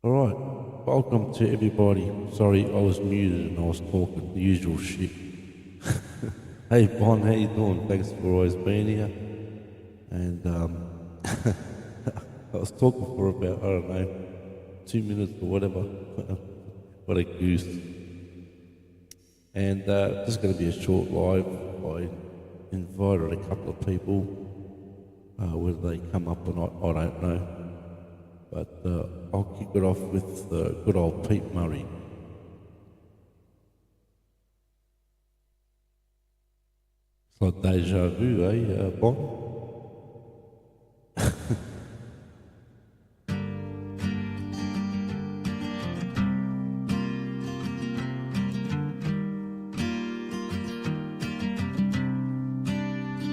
Alright, welcome to everybody. Sorry, I was muted and I was talking the usual shit. Hey Bon, how you doing? Thanks for always being here. And I was talking for about, I don't know, 2 minutes or whatever. What a goose. And just going to be a short live. I invited a couple of people. Whether they come up or not, I don't know. But I'll kick it off with good old Pete Murray. It's like deja vu, eh, Bon?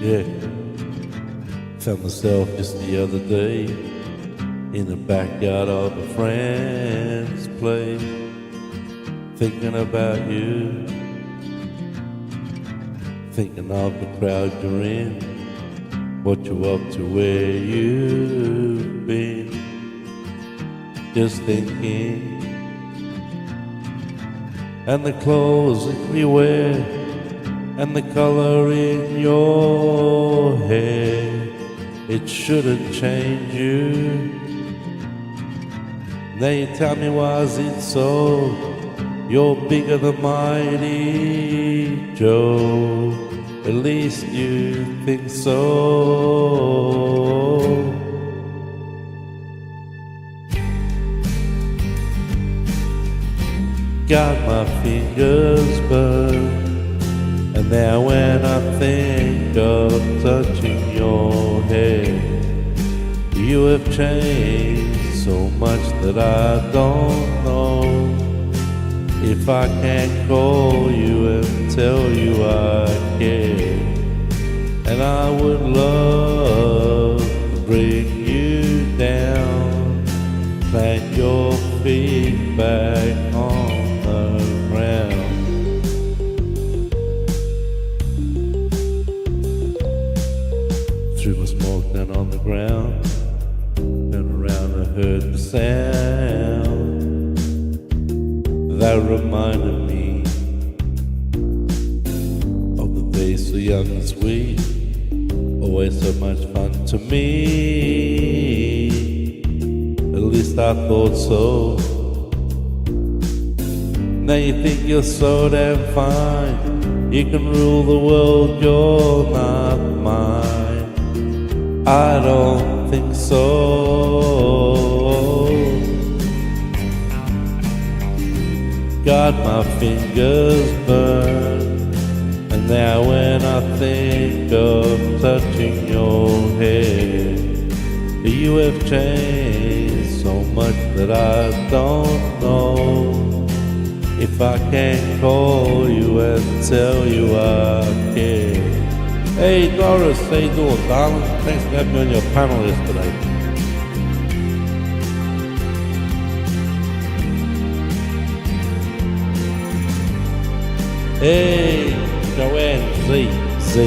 Yeah. Found myself just the other day in the backyard of a friend's place, thinking about you, thinking of the crowd you're in, what you're up to, where you've been, just thinking, and the clothes that you wear, and the color in your hair, it shouldn't change you. Now you tell me, why is it so? You're bigger than Mighty Joe. At least you think so. Got my fingers burned, and now when I think of touching your hair, you have changed so much that I don't know if I can call you and tell you I care. And I would love to bring you down, plant your feet back on the ground. Threw my smoke down on the ground, turned around and heard the sound that reminded me of the days so young and sweet, always so much fun to me. At least I thought so. Now you think you're so damn fine, you can rule the world, you're not mine. I don't think so. Got my fingers burned, and now when I think of touching your hair, you have changed so much that I don't know if I can call you and tell you I care. Hey Doris, how you doing, darling? Thanks for having me on your panel yesterday. Hey, Joanne, Z,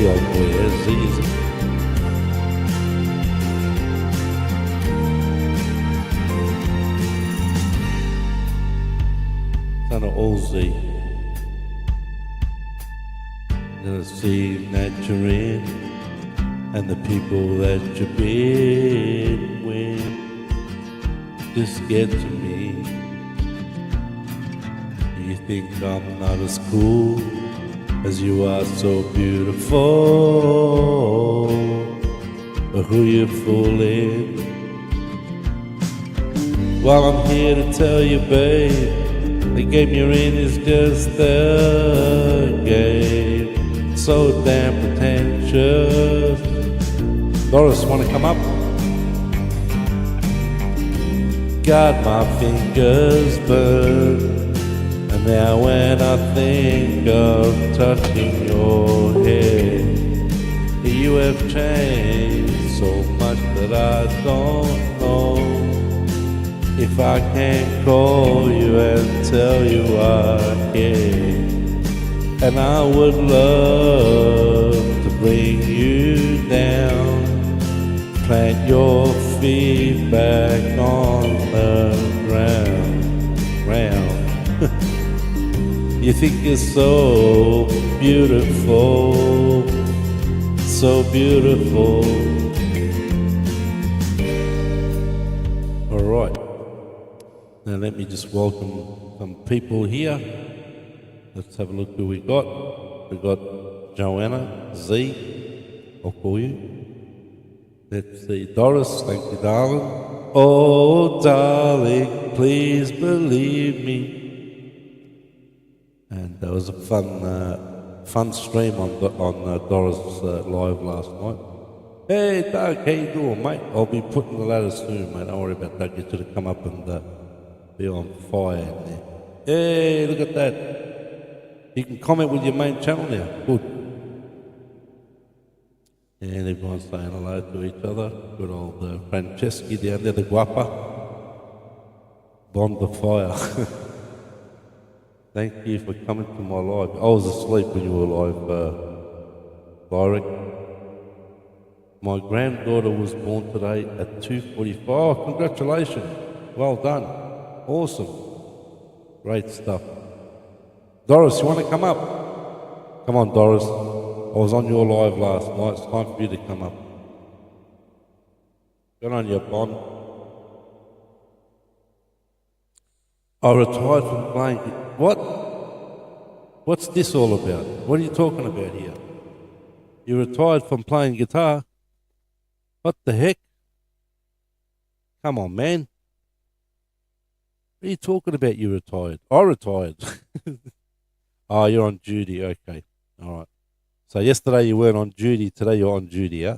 old boy, yeah, Z is it. Son of all Z. The scene that you're in, and the people that you've been with, just get to me. You think I'm not as cool as you are, so beautiful, but who you fooling? Well, I'm here to tell you, babe, the game you're in is just a game, so damn pretentious. Doris, wanna come up? Got my fingers burned, and now when I think of touching your hair, you have changed so much that I don't know if I can call you and tell you I care. And I would love to bring you down, plant your feet back on the ground. You think you're so beautiful, so beautiful. All right. Now let me just welcome some people here. Let's have a look who we got. We got Joanna, Z, I'll call you. Let's see, Doris, thank you, darling. Oh, darling, please believe me. And that was a fun stream on Doris live last night. Hey, Doug, how you doing, mate? I'll be putting the ladder soon, mate. Don't worry about that. You should have come up and be on fire in there. Hey, look at that. You can comment with your main channel now. Good. And everyone's saying hello to each other. Good old Franceschi down there, the guapa. Bond the fire. Thank you for coming to my live. I was asleep when you were live, Byrick. My granddaughter was born today at 2:45. Oh, congratulations. Well done. Awesome. Great stuff. Doris, you want to come up? Come on, Doris. I was on your live last night. It's time for you to come up. Good on you, Bond. I retired from playing. What? What's this all about? What are you talking about here? You retired from playing guitar? What the heck? Come on, man. What are you talking about, you retired? I retired. Oh, you're on duty. Okay. All right. So yesterday you weren't on duty. Today you're on duty, yeah?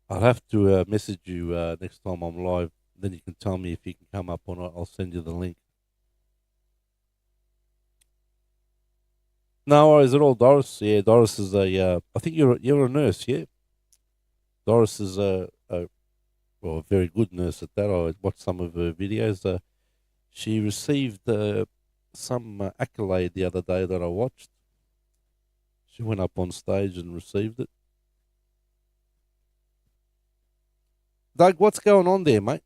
I'll have to message you next time I'm live. Then you can tell me if you can come up or not. I'll send you the link. No worries at all, Doris. Yeah, Doris is I think you're a nurse, yeah? Doris is a very good nurse at that. I watched some of her videos. She received some accolade the other day that I watched. She went up on stage and received it. Doug, what's going on there, mate?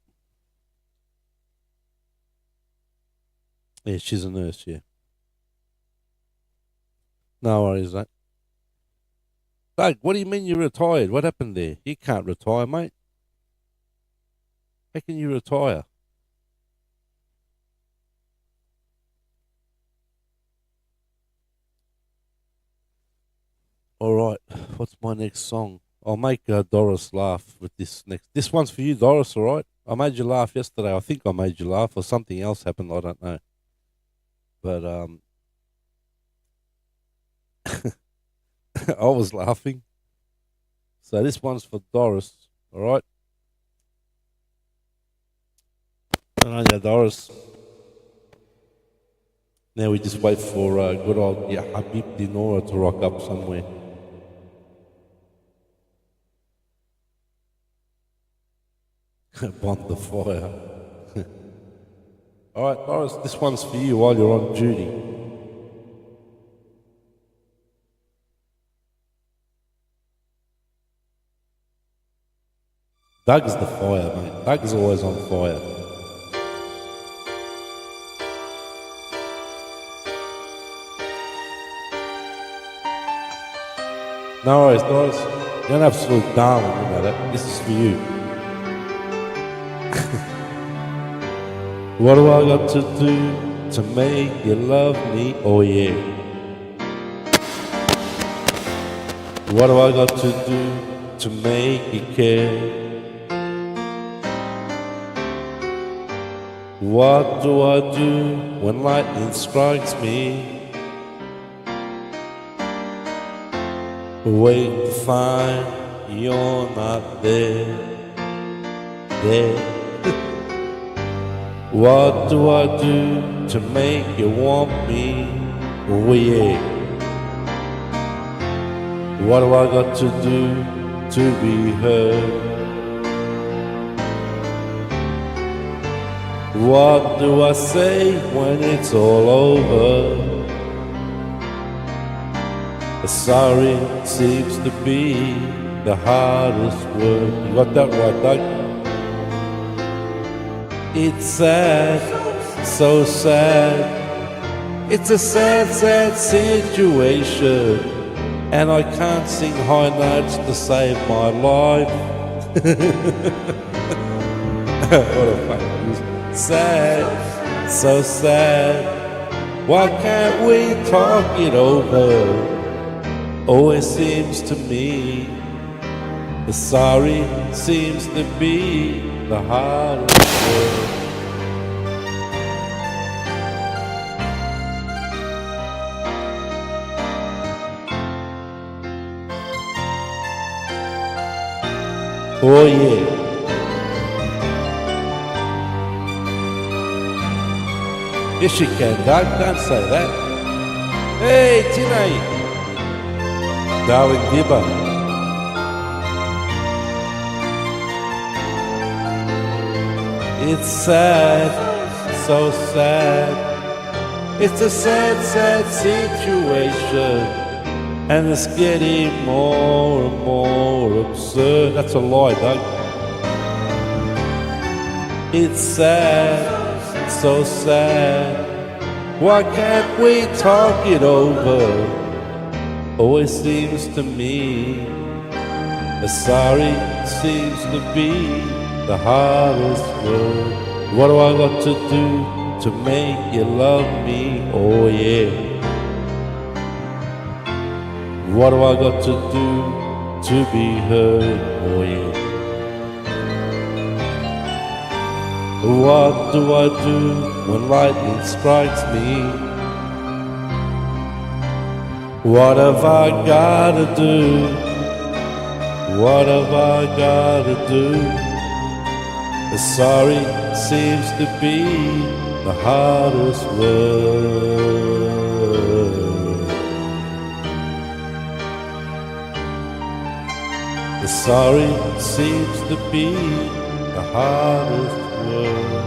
Yeah, she's a nurse, yeah. No worries, mate. Doug, what do you mean you retired? What happened there? You can't retire, mate. How can you retire? All right, what's my next song? I'll make Doris laugh with this next. This one's for you, Doris, all right? I made you laugh yesterday. I think I made you laugh, or something else happened. I don't know. But I was laughing. So this one's for Doris, all right? And I Doris. Now we just wait for good old Habib Dinora to rock up somewhere. Bond the fire. All right, Doris, this one's for you while you're on duty. Doug's the fire, mate. Doug's always on fire. No worries, Doris. You're an absolute darling, you know that. This is for you. What do I got to do to make you love me? Oh yeah. What do I got to do to make you care? What do I do when lightning strikes me? Wait to find you're not there. What do I do to make you want me? Oh yeah. What do I got to do to be heard? What do I say when it's all over? Sorry seems to be the hardest word. You got that right, Doug? It's sad, so sad. It's a sad, sad situation, and I can't sing high notes to save my life. What a fucking sad, so sad. Why can't we talk it over? Always seems to me the sorry seems to be the hardest word. Oh yeah. Yes you can, Doug, don't say that. Hey, Tinay. Darling Dibba. It's sad, so sad. It's a sad, sad situation, and it's getting more and more absurd. That's a lie, Doug. It's sad, so sad. Why can't we talk it over? Always seems to me the sorry seems to be the hardest word. What do I got to do to make you love me? Oh yeah. What do I got to do to be heard? Oh yeah. What do I do when lightning strikes me? What have I gotta do? What have I gotta do? The sorry seems to be the hardest word. The sorry seems to be the hardest word.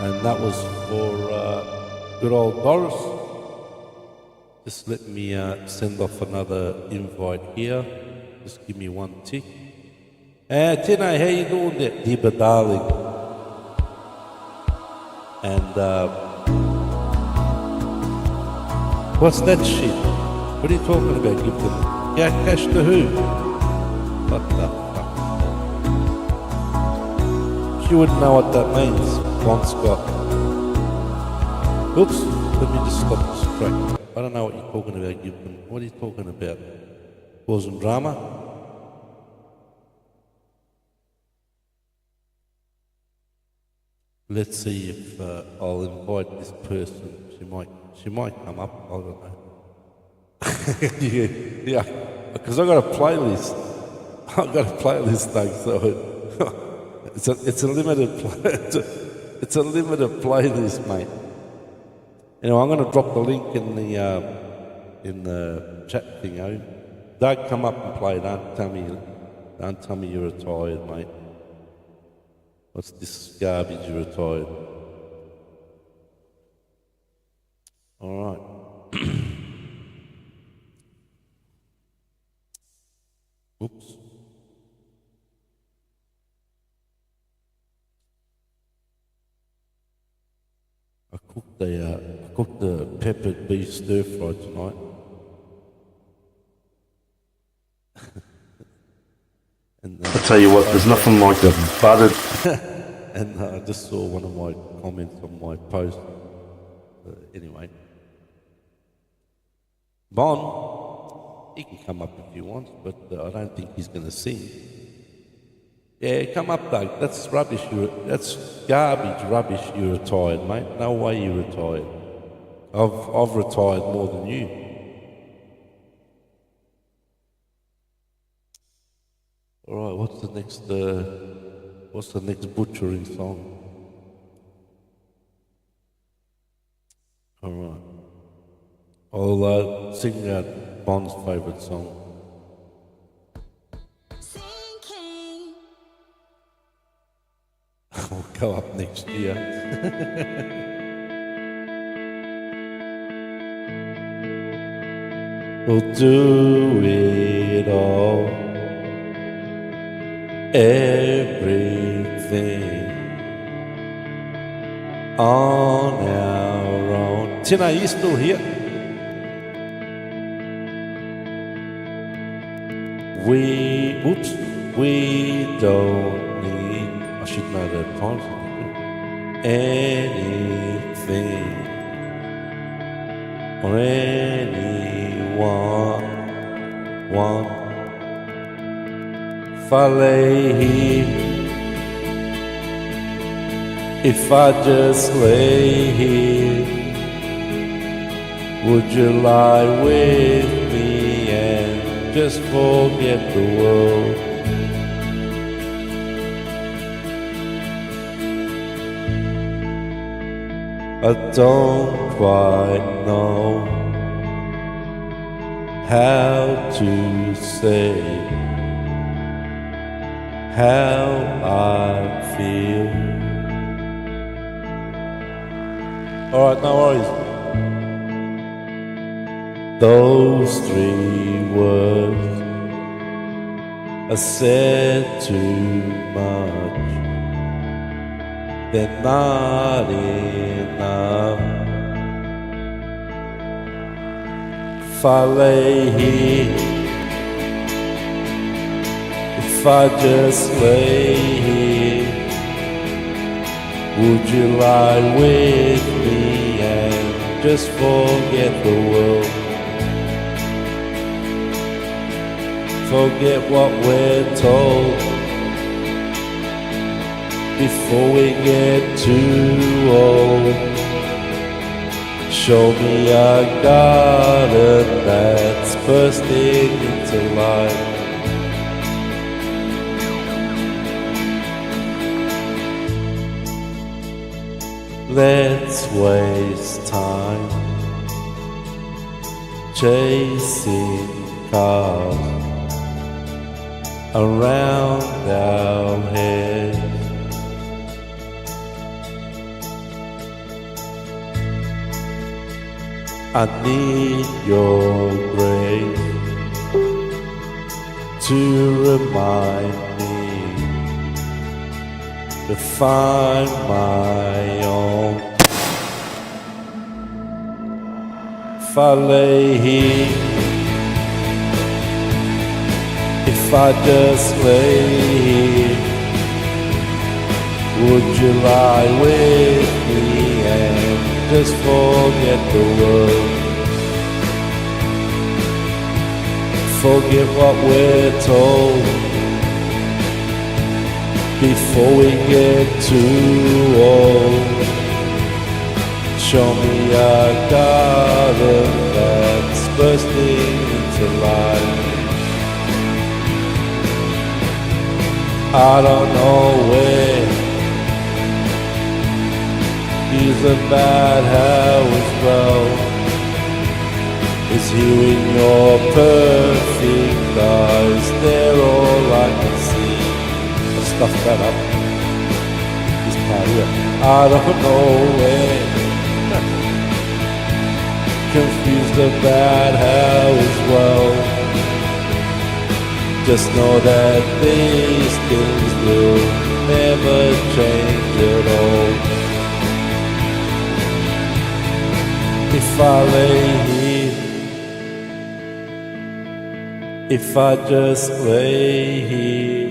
And that was for good old Doris. Just let me send off another invite here. Just give me one tick. Tina, how you doing there? Dibba, darling. And what's that shit? What are you talking about? Give them cash to who? What the fuck? She wouldn't know what that means. Bon Scott. Oops, let me just stop this track. I don't know what you're talking about, Gibson. What are you talking about? Causing drama? Let's see if I'll invite this person. She might come up. I don't know. yeah, because I got a playlist. I've got a playlist thing, so it's a limited it's a limited playlist, mate. Anyway, I'm going to drop the link in the chat thing. Doug, come up and play. Don't tell me you're retired, mate. What's this garbage? You're retired. All right. Oops. I cooked the peppered beef stir fry tonight. And I tell you what, there's nothing like a buttered. And I just saw one of my comments on my post. Anyway, Bon, he can come up if he wants, but I don't think he's going to sing. Yeah, come up, Doug. That's rubbish. That's garbage, rubbish. You're retired, mate. No way you're retired. I've retired more than you. All right. What's the next butchering song? All right. I'll sing out Bon's favourite song. I'll go up next year. We'll do it all, everything on our own. Tina, are you still here? We don't need, I should know the time, anything or anyone. If I lay here, if I just lay here, would you lie with me and just forget the world? I don't quite know how to say how I feel. Alright, no worries. Those 3 words are said too much. They're not enough. If I lay here, if I just lay here, would you lie with me and just forget the world? Forget what we're told before we get too old. Show me a garden that's bursting into life. Let's waste time chasing cars around our heads. I need your grace to remind me to find my own. If I lay here, if I just lay here, would you lie with me and just forget the world? Forget what we're told before we get too old. Show me a garden that's bursting into life. I don't know where is about how as well is here in your perfect eyes. They're all I can see. I'll stuff that up. This part here. I don't know where. Confused about how as well. Just know that these things will never change at all. If I lay here, if I just lay here,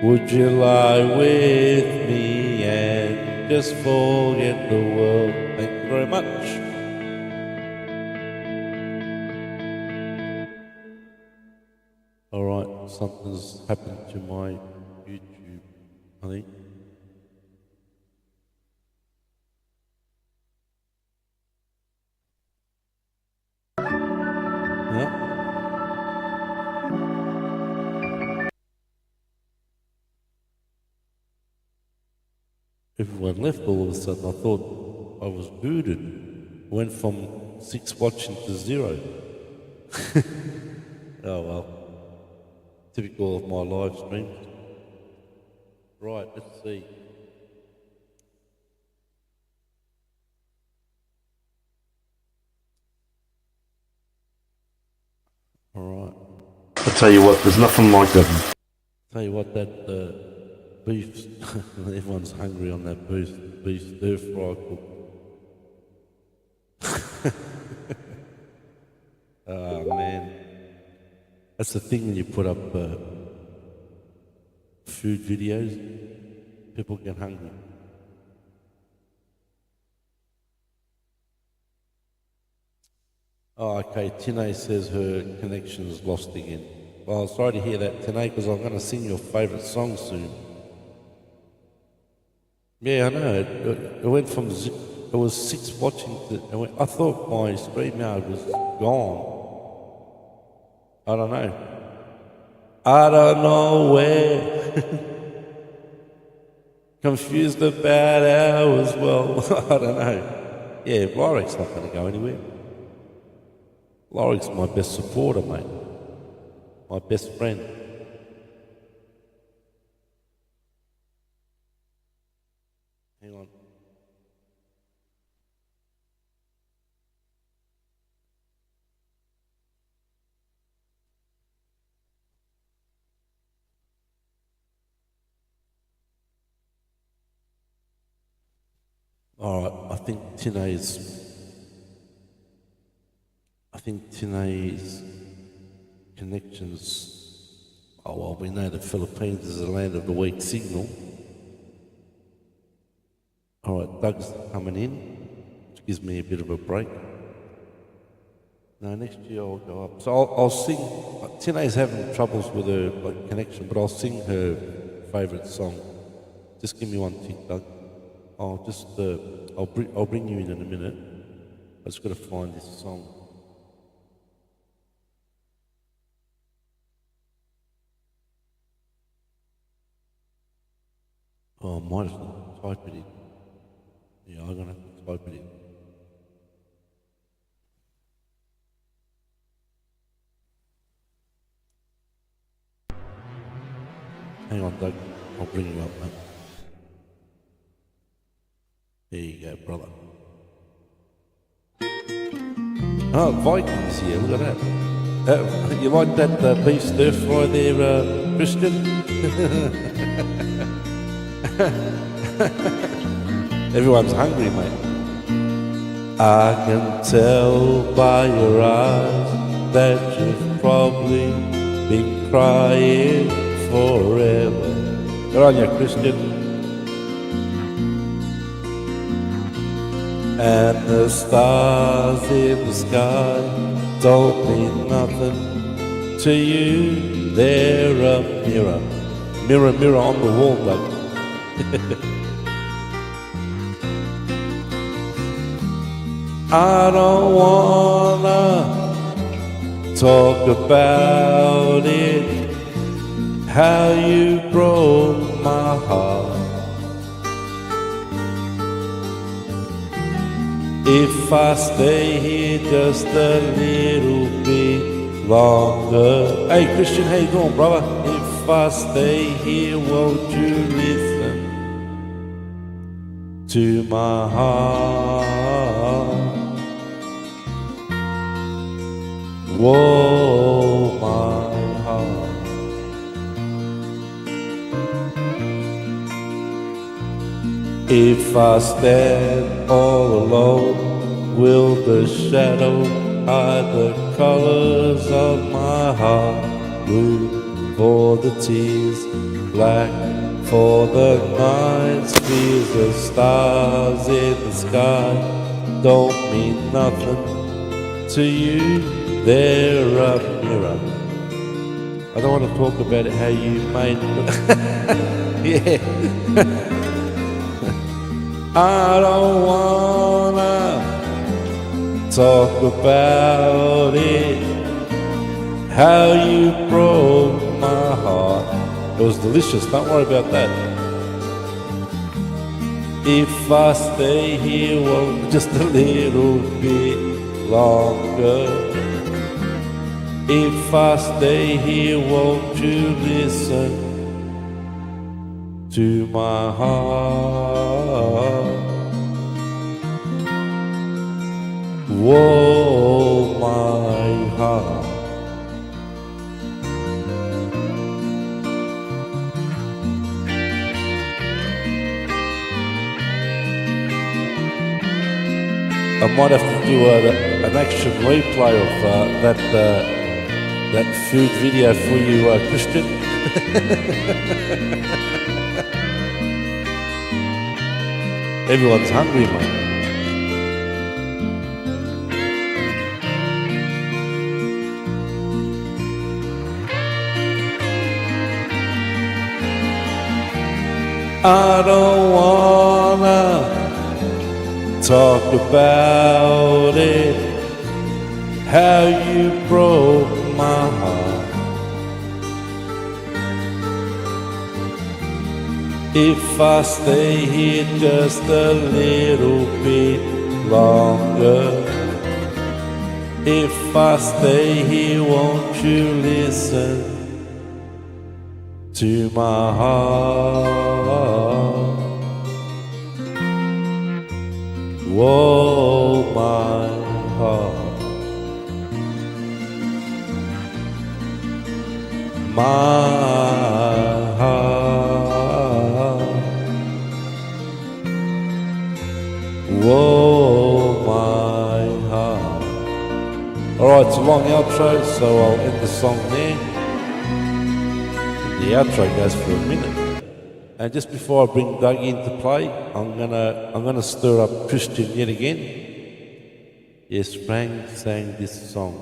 would you lie with me and just forget the world? Thank you very much. Alright, something's happened to my YouTube, honey. Yeah. Everyone left all of a sudden. I thought I was booted. Went from 6 watching to 0. Oh well. Typical of my live streams. Right, let's see. Alright. I tell you what, there's nothing like that. Tell you what, that beef, everyone's hungry on that beef stir fry cook. Oh, man. That's the thing when you put up food videos, people get hungry. Oh, okay. Tine says her connection is lost again. Well, sorry to hear that, Tine, because I'm going to sing your favourite song soon. Yeah, I know. It went from it was 6 watching to. I thought my StreamYard was gone. I don't know. I don't know where. Confused about hours. Well, I don't know. Yeah, Lorik's not going to go anywhere. Lorik's my best supporter, mate. My best friend. Hang on. All right, I think Tine's connections. Oh well, we know the Philippines is the land of the weak signal. All right, Doug's coming in, which gives me a bit of a break. No, next year I'll go up. So I'll sing. Tine's having troubles with her connection, but I'll sing her favourite song. Just give me one tick, Doug. I'll bring you in a minute. I just got to find this song. Oh, I might have to type it in. Yeah, I'm gonna have to type it in. Hang on, Doug. I'll bring you up, mate. There you go, brother. Oh, Vikings here, look at that. You like that beef stir fry there, Christian? Everyone's hungry, mate. I can tell by your eyes that you've probably been crying forever. Good on you, Christian. And the stars in the sky don't mean nothing to you. They're a mirror. Mirror, mirror on the wall, Doug. I don't wanna talk about it, how you broke my heart. If I stay here just a little bit longer. Hey Christian, how you going, brother? If I stay here, won't you listen to my heart? Whoa, my heart. If I stand all alone, will the shadow hide the colors of my heart? Blue for the tears, black for the night's fears. The stars in the sky don't mean nothing to you. They're a mirror. I don't want to talk about it, how you made it. Yeah. I don't wanna talk about it, how you broke my heart. It was delicious, don't worry about that. If I stay here, well, just a little bit longer. If I stay here, won't you listen to my heart? Whoa, my heart. I might have to do an action replay of that food video for you, Christian. Everyone's hungry, mate. I don't wanna talk about it, how you broke my heart. If I stay here just a little bit longer, if I stay here, won't you listen to my heart? Whoa, my heart, my heart, whoa, my heart. Alright, it's a long outro, so I'll end the song there. The outro goes for a minute. And just before I bring Doug into play, I'm gonna stir up Christian yet again. Yes, Frank sang this song.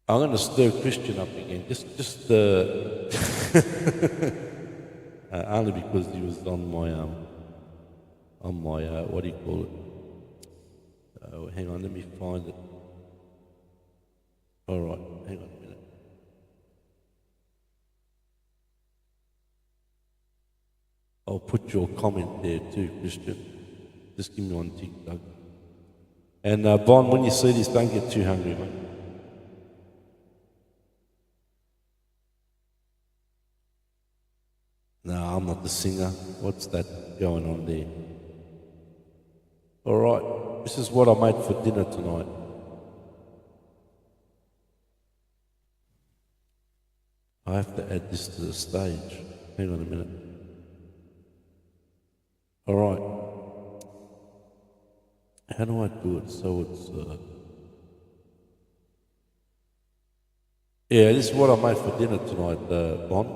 I'm gonna stir Christian up again, just only because he was on my what do you call it? Hang on, let me find it. All right, hang on a minute. I'll put your comment there too, Christian. Just give me one tick, Doug. And Bon, when you see this, don't get too hungry, mate. No, I'm not the singer. What's that going on there? All right, this is what I made for dinner tonight. I have to add this to the stage. Hang on a minute. All right. How do I do it so it's... Yeah, this is what I made for dinner tonight, Bon.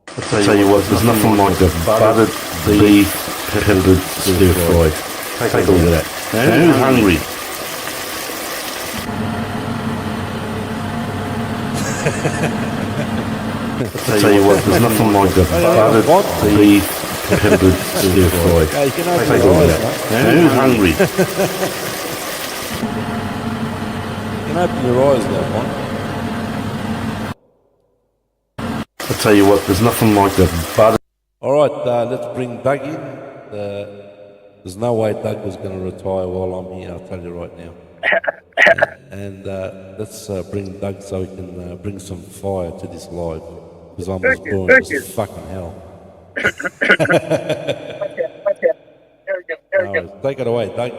I'll tell you what, there's nothing like a buttered beef peppered stir fried. Take a look at that. Now, who's hungry? I'll tell you what, there's nothing like a buttered beef peppered stir fried. Take a look at that. Now, who's hungry? You can open your eyes now, Bon. I'll tell you what, there's nothing like a butter. All right, let's bring Doug in. There's no way Doug was going to retire while I'm here, I'll tell you right now. And let's bring Doug so he can bring some fire to this live. Because I'm as boring as fucking hell. No, take it away, Doug.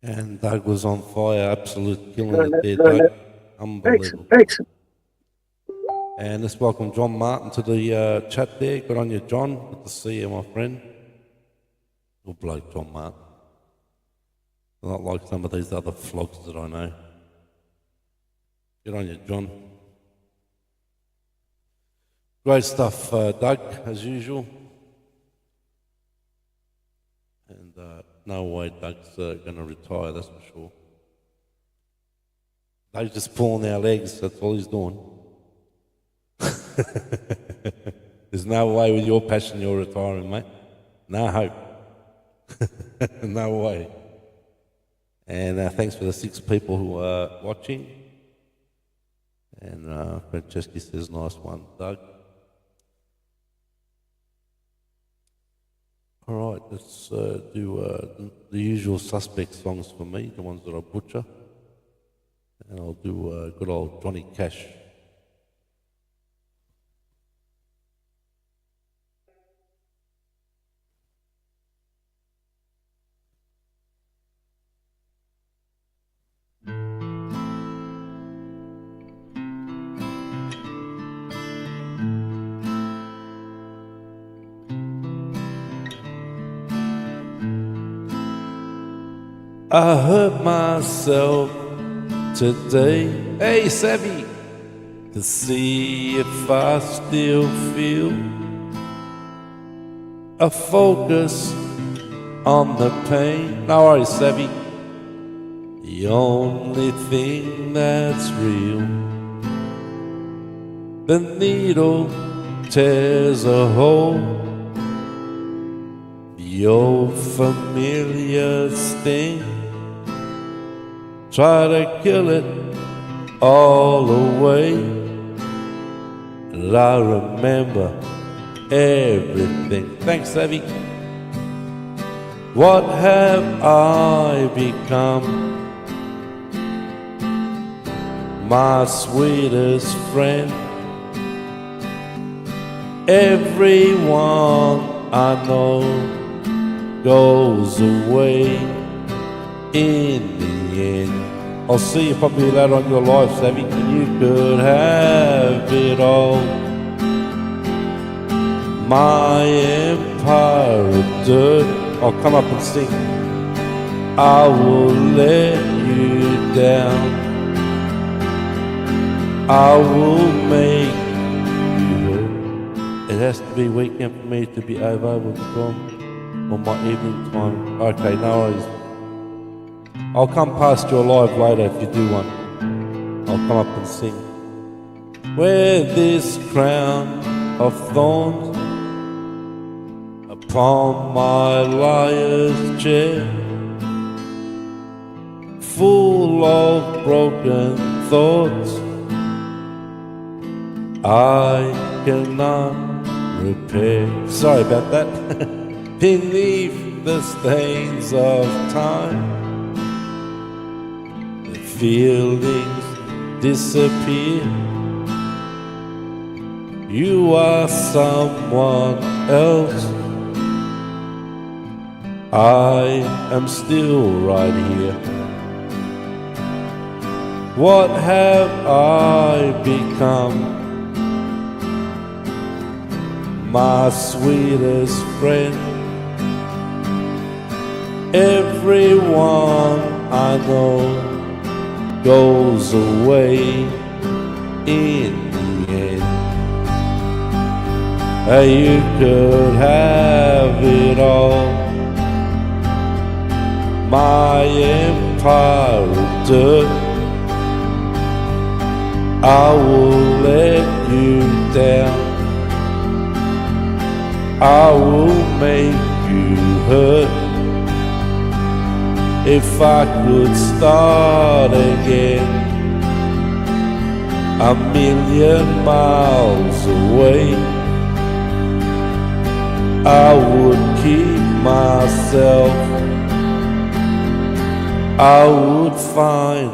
And Doug was on fire, absolute killing it there, Doug. Unbelievable. Excellent. And let's welcome John Martin to the chat there. Good on you, John. Good to see you, my friend. Good bloke, John Martin. Not like some of these other flogs that I know. Good on you, John. Great stuff, Doug, as usual. And no way Doug's going to retire, that's for sure. Doug's just pulling our legs, that's all he's doing. There's no way with your passion you're retiring, mate. No hope. No way. And thanks for the 6 people who are watching. And Francesca says, nice one, Doug. All right, let's do the usual suspect songs for me, the ones that I butcher. And I'll do good old Johnny Cash. I hurt myself today, hey Savvy, to see if I still feel a focus on the pain. No worries, Savvy, the only thing that's real. The needle tears a hole, the old familiar sting. Try to kill it all away, and I remember everything. Thanks, Savvy. What have I become? My sweetest friend. Everyone I know goes away in the end. I'll see you probably later on your life, Savvy. You could have it all. My empire of dirt. I'll come up and sing. I will let you down. I will make you hurt. It has to be weekend for me to be over with John on my evening time. Okay, no worries. I'll come past your live later if you do one. I'll come up and sing. Wear this crown of thorns upon my liar's chair, full of broken thoughts I cannot repair. Sorry about that. Beneath the stains of time, feelings disappear. You are someone else. I am still right here. What have I become? My sweetest friend. Everyone I know goes away in the end. You could have it all. My empire of dirt. I will let you down. I will make you hurt. If I could start again, 1,000,000 miles away, away. I would keep myself. I would find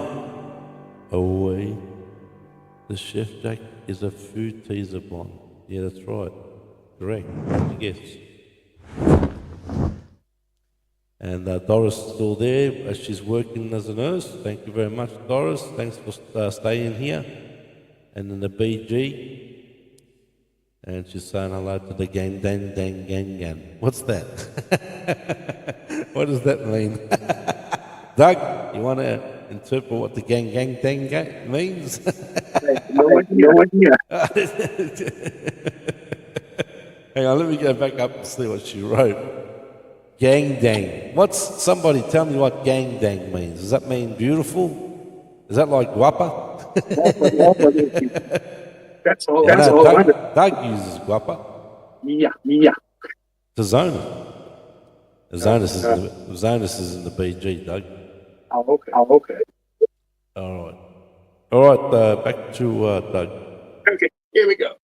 a way. The Chef Jack is a food teaser blonde. Yeah, that's right. Correct. Yes. And Doris is still there. She's working as a nurse. Thank you very much, Doris. Thanks for staying here. And then the BG. And she's saying hello to the gang, dang, dang, gang, gang. What's that? What does that mean? Doug, you want to interpret what the gang, gang, dang, gang means? No idea. Hang on, let me go back up and see what she wrote. Gang dang. Somebody tell me what gang dang means. Does that mean beautiful? Is that like guapa? That's all. Doug uses guapa. Yeah. To Zona. Zonas is in the BG, Doug. Oh, okay. All right, back to Doug. Okay, here we go.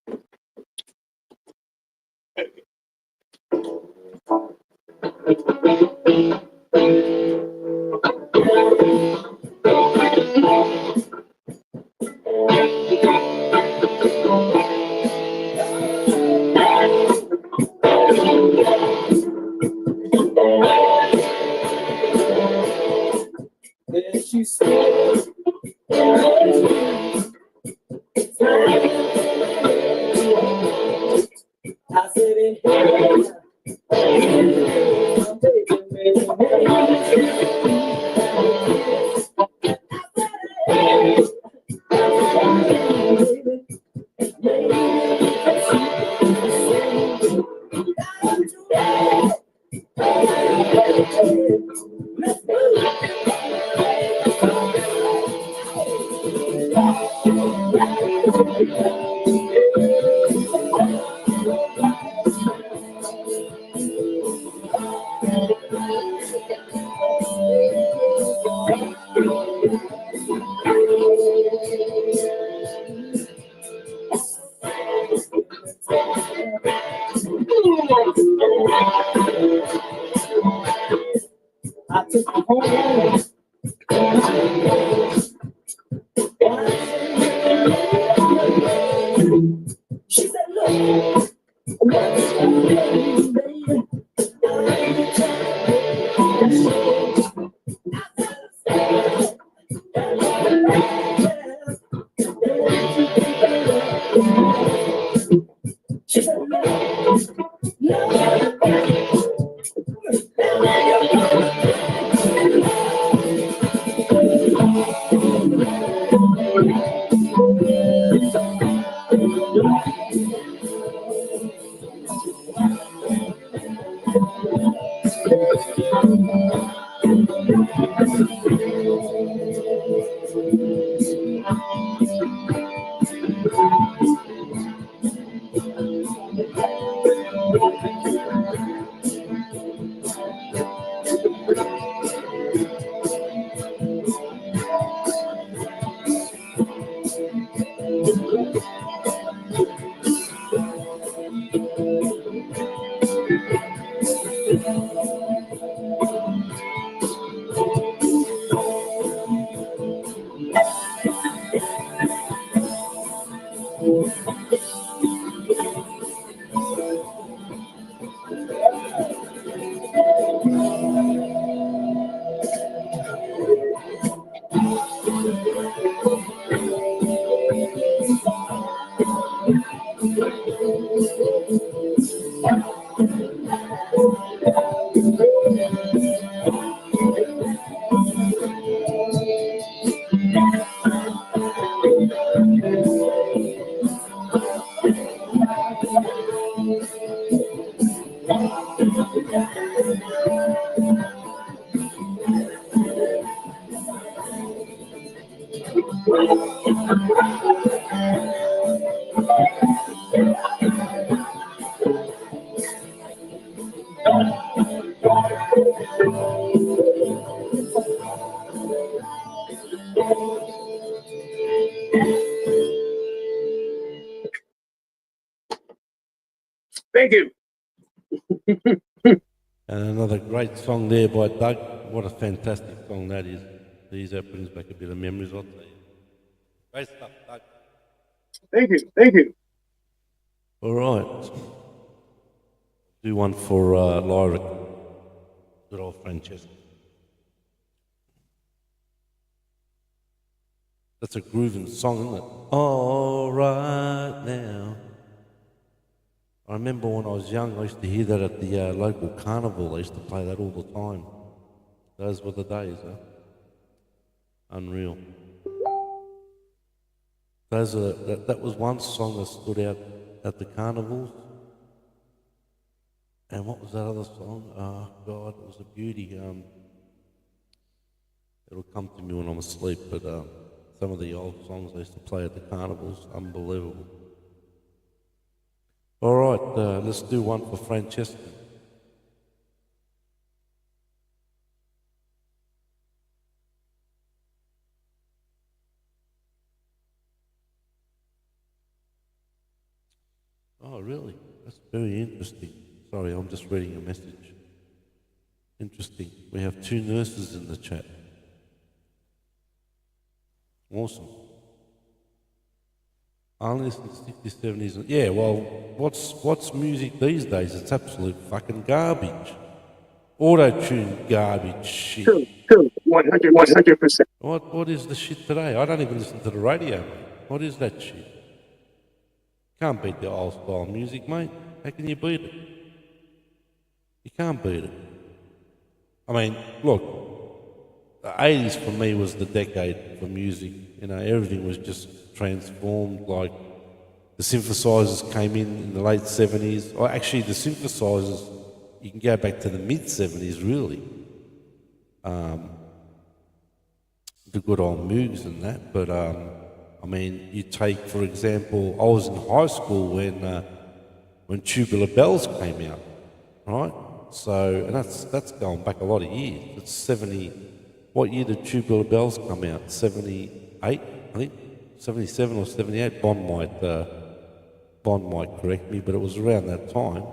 Thank you. And another great song there by Doug. What a fantastic song that is. Geez, that brings back a bit of memories, I'll tell you. Great stuff, Doug. Thank you. Thank you. All right. Do one for Lyric. Good old Francesca. That's a grooving song, isn't it? All right now. I remember when I was young, I used to hear that at the local carnival. They used to play that all the time. Those were the days, huh? Unreal. That was one song that stood out at the carnivals. And what was that other song? Oh, God, it was a beauty. It'll come to me when I'm asleep, but some of the old songs they used to play at the carnivals, unbelievable. All right, let's do one for Francesca. Oh, really? That's very interesting. Sorry, I'm just reading a message. Interesting. We have 2 nurses in the chat. Awesome. Only since the 60s, 70s. Yeah, well, what's music these days? It's absolute fucking garbage. Auto-tune garbage shit. True. 100%. What is the shit today? I don't even listen to the radio, mate. What is that shit? Can't beat the old style music, mate. How can you beat it? You can't beat it. I mean, look, the 80s for me was the decade for music. You know, everything was just transformed. Like, the synthesizers came in the late 70s. Or actually, the synthesizers, you can go back to the mid-70s, really. The good old Moogs and that. But, I mean, you take, for example, I was in high school when Tubular Bells came out, right? So, and that's going back a lot of years. It's 70. What year did Tubular Bells come out? 78, I think. 77 or 78. Bond might correct me, but it was around that time.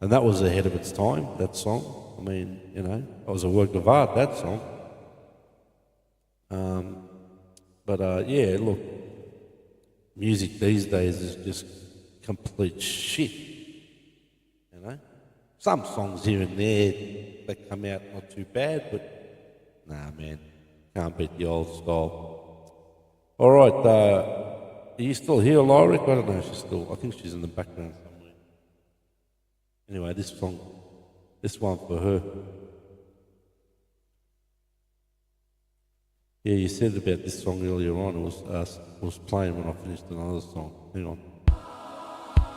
And that was ahead of its time, that song. I mean, you know, it was a work of art, that song. Yeah, look, music these days is just complete shit, you know? Some songs here and there that come out not too bad, but nah, man, can't beat the old style. All right, are you still here, Lyric? I don't know if she's still, I think she's in the background somewhere. Anyway, this one for her. Yeah, you said about this song earlier on. It was playing when I finished another song. Hang on.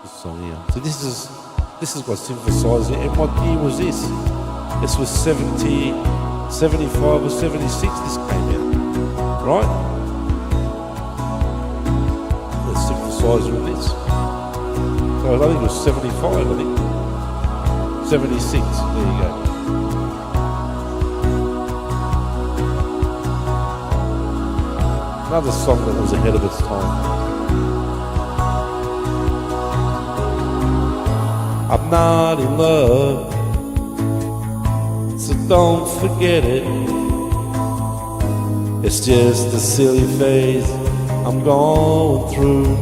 This song here. So this is got synthesized. And what year was this? This was 75 or 76 this came out. Right? The synthesizer in this. So I think it was 75, I think. 76. There you go. Another song that was ahead of its time. I'm not in love, so don't forget it. It's just a silly phase I'm going through.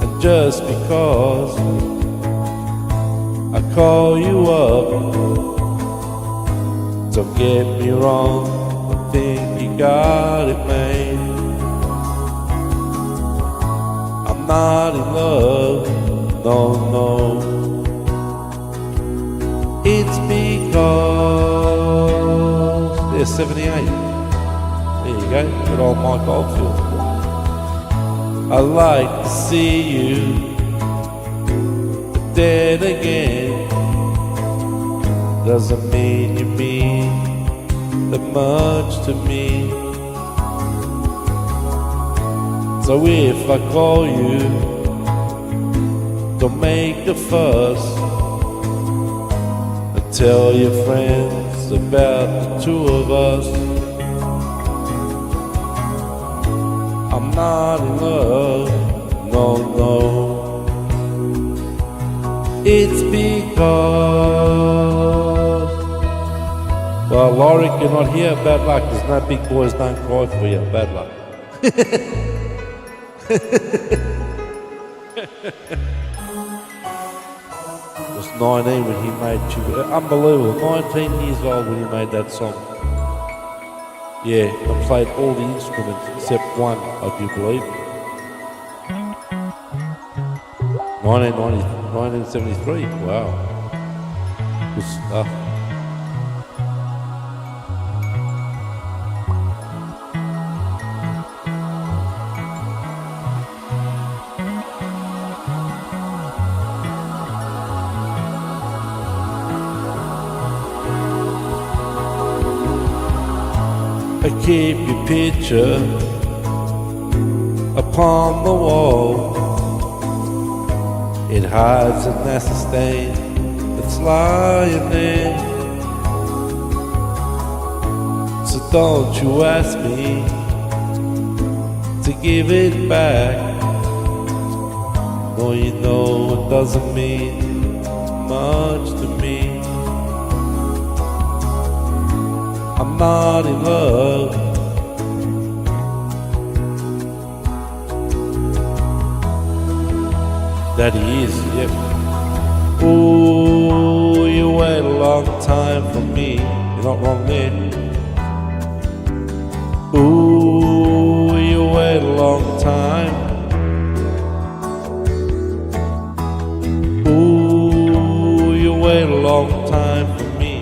And just because I call you up, don't get me wrong, think you got it made. I'm not in love, no. It's because they're 78. There you go, good old Mike Oldfield. I like to see you, but then again, doesn't mean you mean that much to me. So if I call you, don't make a fuss and tell your friends about the 2 of us. I'm not in love, no. It's because, well, Lorik, you're not here. Bad luck. There's no big boys don't cry for you. Bad luck. Was 19 when he made unbelievable. 19 years old when he made that song. Yeah, I played all the instruments except one, I do believe. 1973. Wow. Good stuff. I keep your picture upon the wall. It hides a nasty stain that's lying there. So don't you ask me to give it back. No, you know it doesn't mean much to me. I'm not in love. That he is, yep. Ooh, you wait a long time for me. You're not wrong there. Ooh, you wait a long time. Ooh, you wait a long time for me.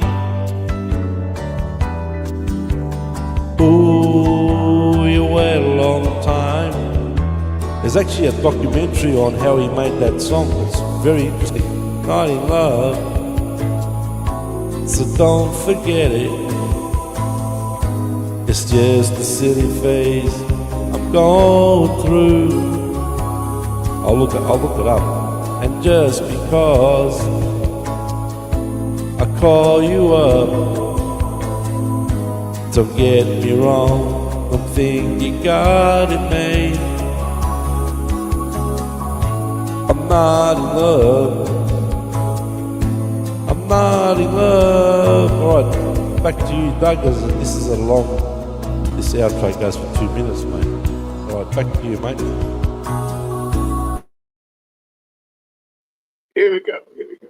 Ooh, you wait a long time. There's actually a documentary on how he made that song. It's very interesting. Not in love, so don't forget it. It's just a silly phase I'm going through. I'll look it up. And just because I call you up, don't get me wrong, don't think you got it made. I'm not in love. I'm not in love. Alright, back to you, Doug. This is a long, this outro goes for 2 minutes, mate. Alright, back to you, mate. Here we go. Here we go.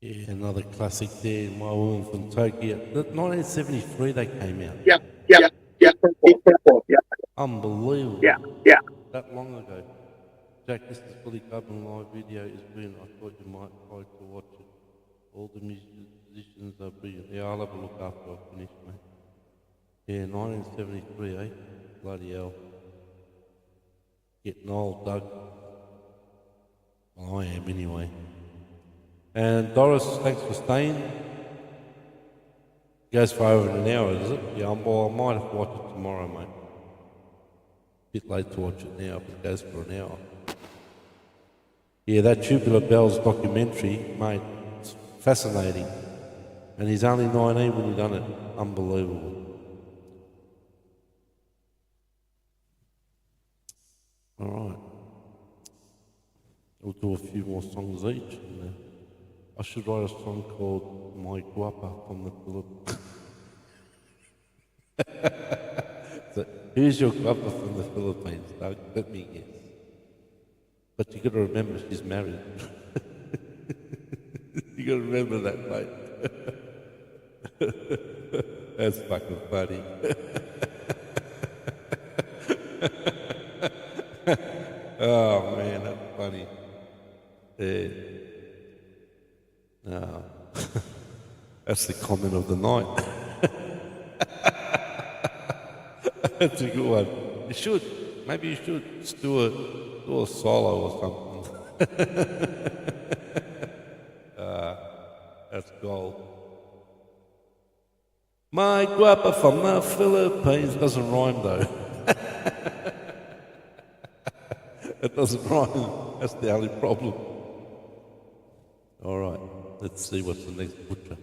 Yeah, another classic there, My Woman from Tokyo. The 1973 they came out. Yeah. Purple. Yeah. Unbelievable. Yeah. That long ago. Jack, this is Billy Carbon live video is brilliant. I thought you might try to watch it. All the musicians are brilliant. Yeah, I'll have a look after I finish, mate. Yeah, 1973, eh? Bloody hell. Getting old, Doug. Well, I am anyway. And Doris, thanks for staying. Goes for over an hour, does it? Yeah, well, I might have to watch it tomorrow, mate. Bit late to watch it now, but it goes for an hour. Yeah, that Tubular Bells documentary, mate, it's fascinating. And he's only 19 when he done it. Unbelievable. All right. We'll do a few more songs each. And, I should write a song called My Guapa from the Philippines. So, who's your guapa from the Philippines, Doug? Let me guess. But you got to remember she's married. You got to remember that, mate. That's fucking funny. Oh man, that's funny. Yeah. No. That's the comment of the night. That's a good one. You should. Maybe you should do a solo or something. That's gold. My guapa from the Philippines. Doesn't rhyme though. It doesn't rhyme. That's the only problem. All right, let's see what's the next butcher.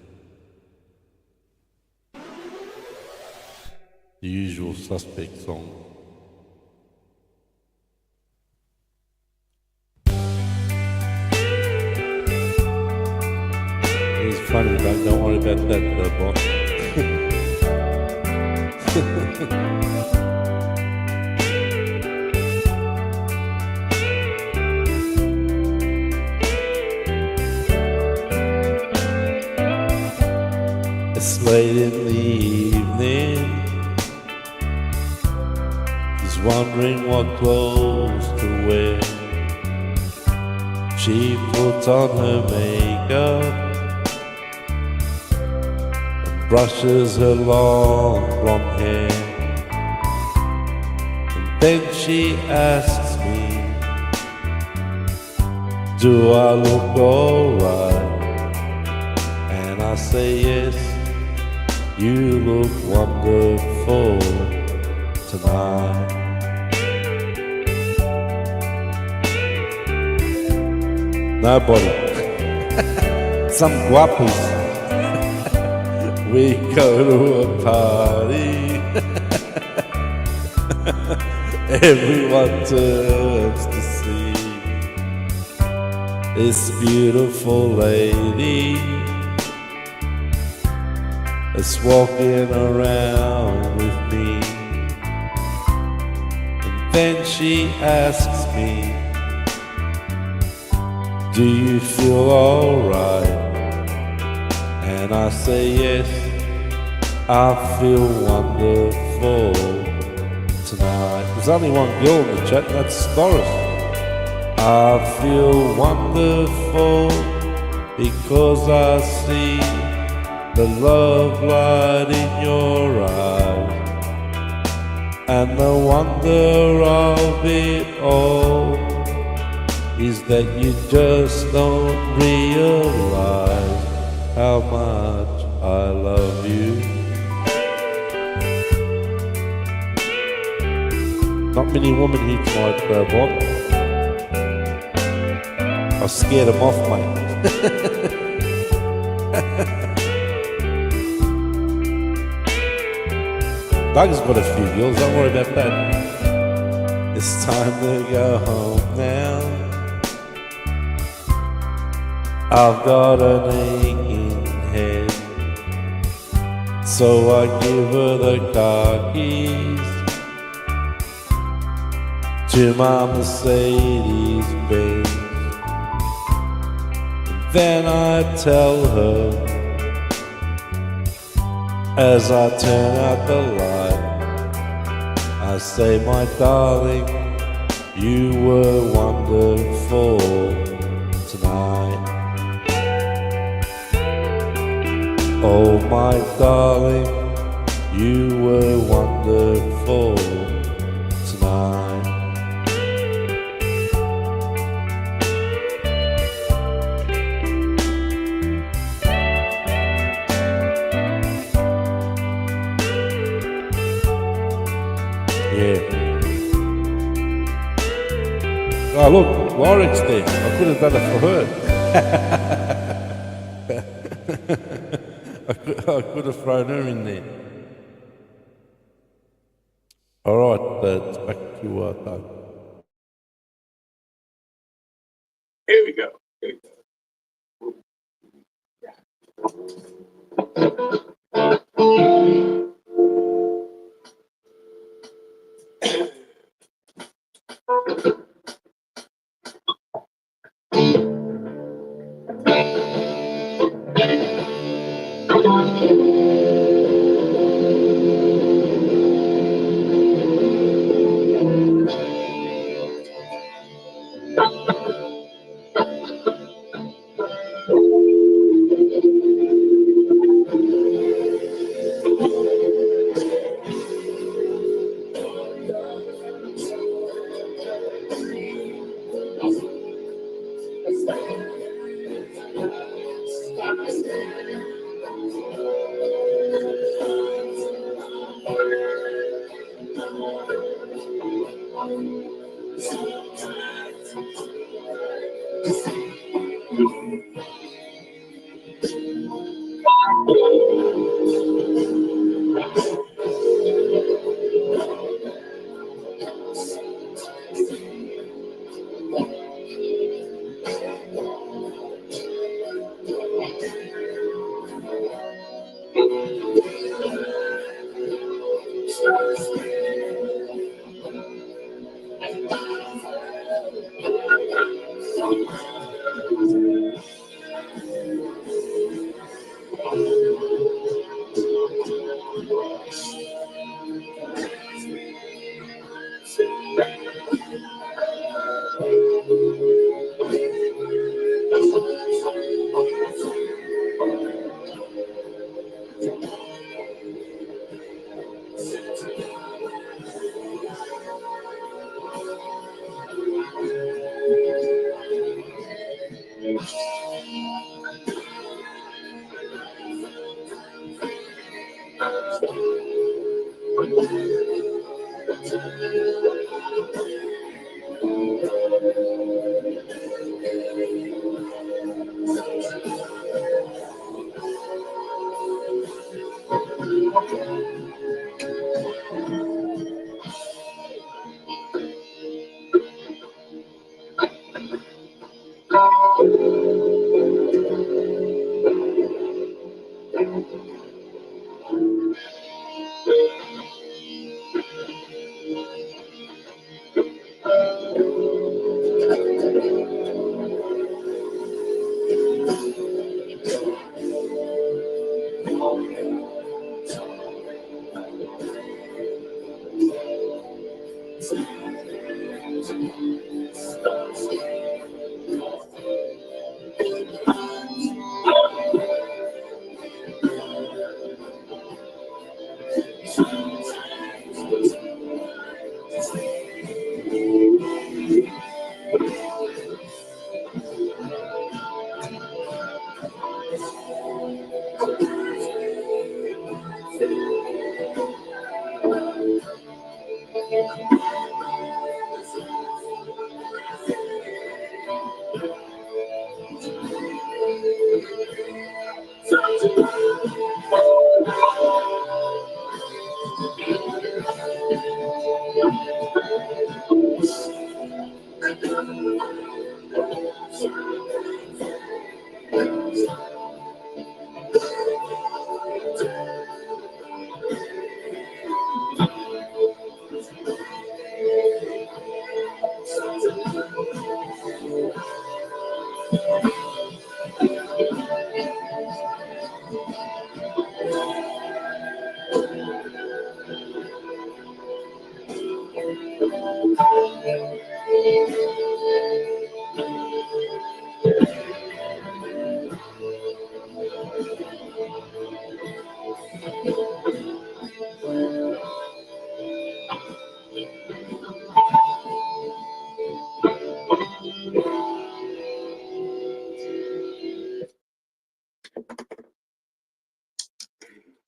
The usual suspect song. It's funny, but don't worry about that, boss. It's late in the evening. She's wondering what clothes to wear. She puts on her makeup and brushes her long blonde hair. And then she asks me, do I look alright? And I say yes, you look wonderful tonight. Nobody. Some guapos. We go to a party. Everyone turns to see this beautiful lady that's walking around with me. And then she asks me, do you feel alright? And I say yes, I feel wonderful tonight. There's only one girl in the chat, that's Doris. I feel wonderful because I see the love light in your eyes, and the wonder of it all is that you just don't realize how much I love you. Not many women here tonight, Bob. I scared them off, mate. Doug's got a few girls, don't worry about that. It's time to go home now. I've got an aching head, so I give her the car keys to my Mercedes Benz. Then I tell her, as I turn out the light, I say, my darling, you were wonderful tonight. Oh, my darling, you were wonderful tonight. Yeah. Oh, look, Warwick's there. I could have done it for her. I could have thrown her in there. All right, it's back to Doug. Here we go.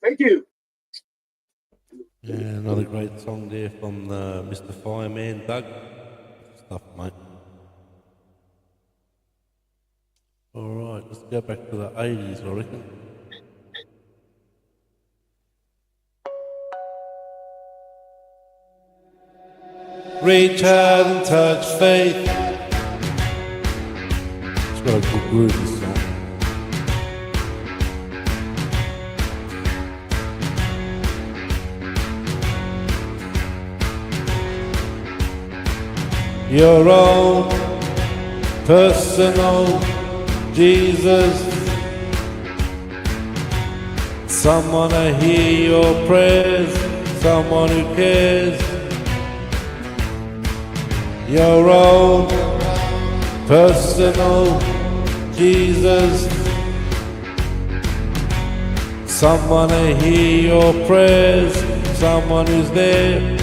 Thank you. Yeah, another great song there from Mr. Fireman Doug. Stuff, mate. Alright, let's go back to the 80s, I reckon. Reach out and touch faith. It's got a good groove, this song. Your own personal Jesus. Someone to hear your prayers, someone who cares. Your own personal Jesus. Someone to hear your prayers, someone who's there.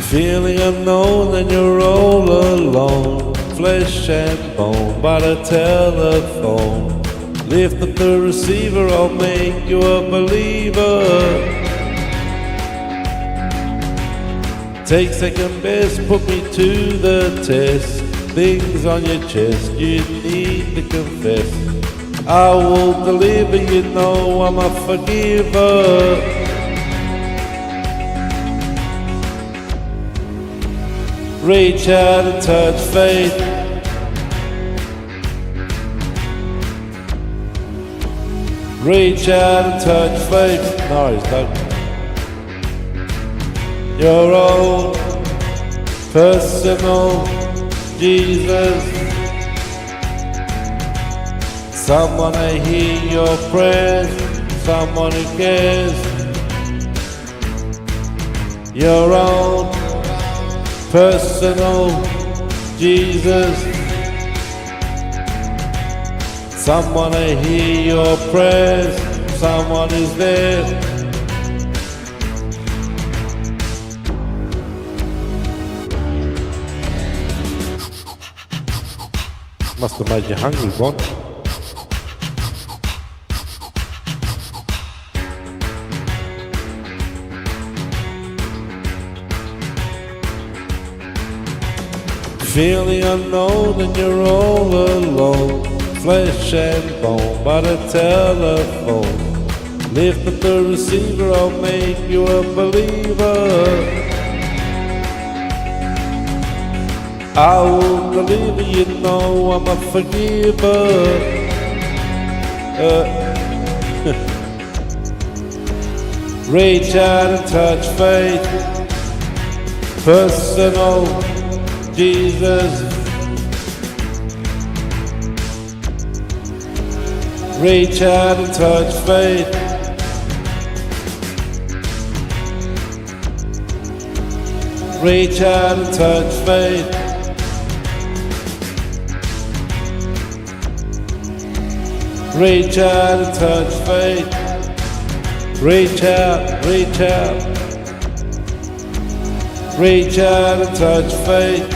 Feeling unknown and you're all alone, flesh and bone by the telephone. Lift up the receiver, I'll make you a believer. Take second best, put me to the test. Things on your chest you need to confess. I will deliver, you know I'm a forgiver. Reach out and touch faith. Reach out and touch faith. No, he's not. Your own personal Jesus. Someone to hear your prayers, someone who cares. Your own personal Jesus. Someone to hear your prayers, someone is there. Must have made you hungry, Bon. Feeling unknown and you're all alone. Flesh and bone by the telephone. Lift up the receiver, I'll make you a believer. I will deliver, you know I'm a forgiver. Reach out and touch faith. Personal Jesus. Reach out and touch faith. Reach out and touch faith. Reach out and touch faith. Reach out, reach out. Reach out and touch faith.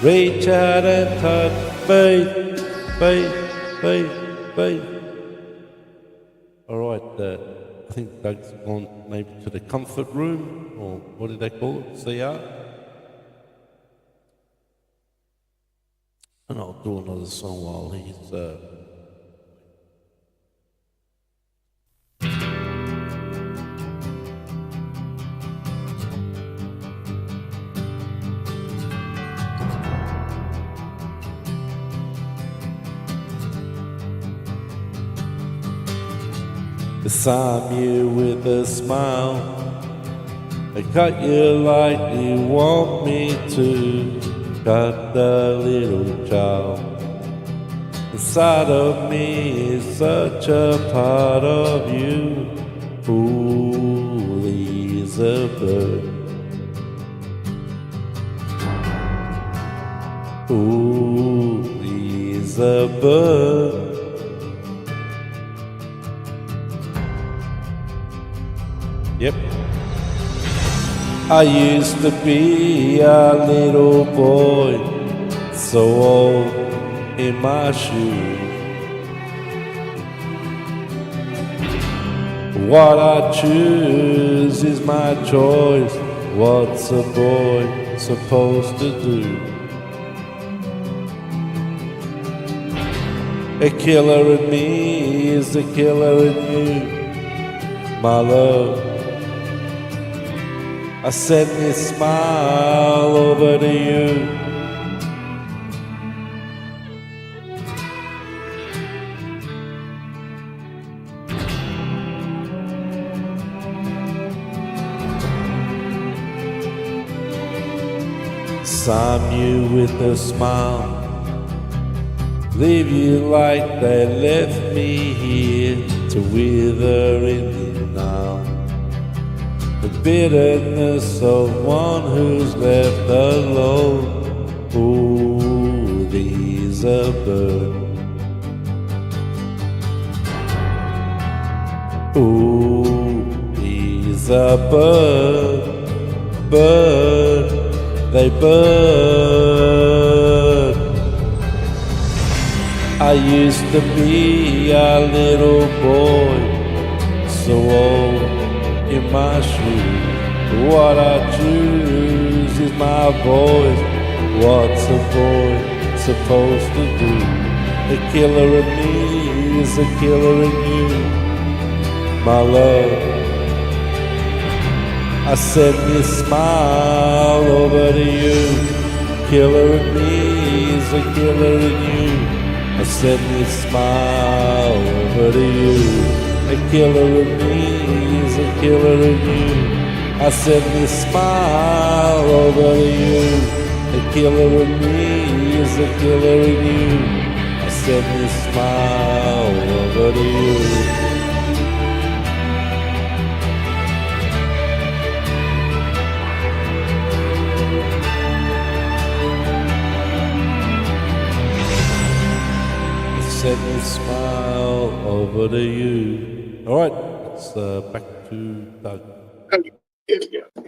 Reach out and touch faith, faith, faith, faith. All right, I think Doug's gone maybe to the comfort room, or what did they call it, CR? And I'll do another song while he's disarm you with a smile. I cut you like you want me to. Cut the little child. Inside of me is such a part of you. Ooh, Elizabeth. Ooh, Elizabeth. Yep. I used to be a little boy, so old in my shoes. What I choose is my choice. What's a boy supposed to do? A killer in me is a killer in you, my love. I send this smile over to you. Disarm you with a smile. Leave you like they left me here to wither in the now. The bitterness of one who's left alone. Ooh, these a bird. Ooh, these a bird, bird, they bird. I used to be a little boy, so old in my shoes. What I choose is my voice. What's a boy supposed to do? A killer in me is a killer in you, my love. I send this smile over to you. Killer in me is a killer in you. I send this smile over to you. A killer in me is a killer in you. I send this smile over to you. A killer in me is a killer in you. I send this smile over to you. Send this smile over to you. All right, it's back to Doug. Okay, here we go.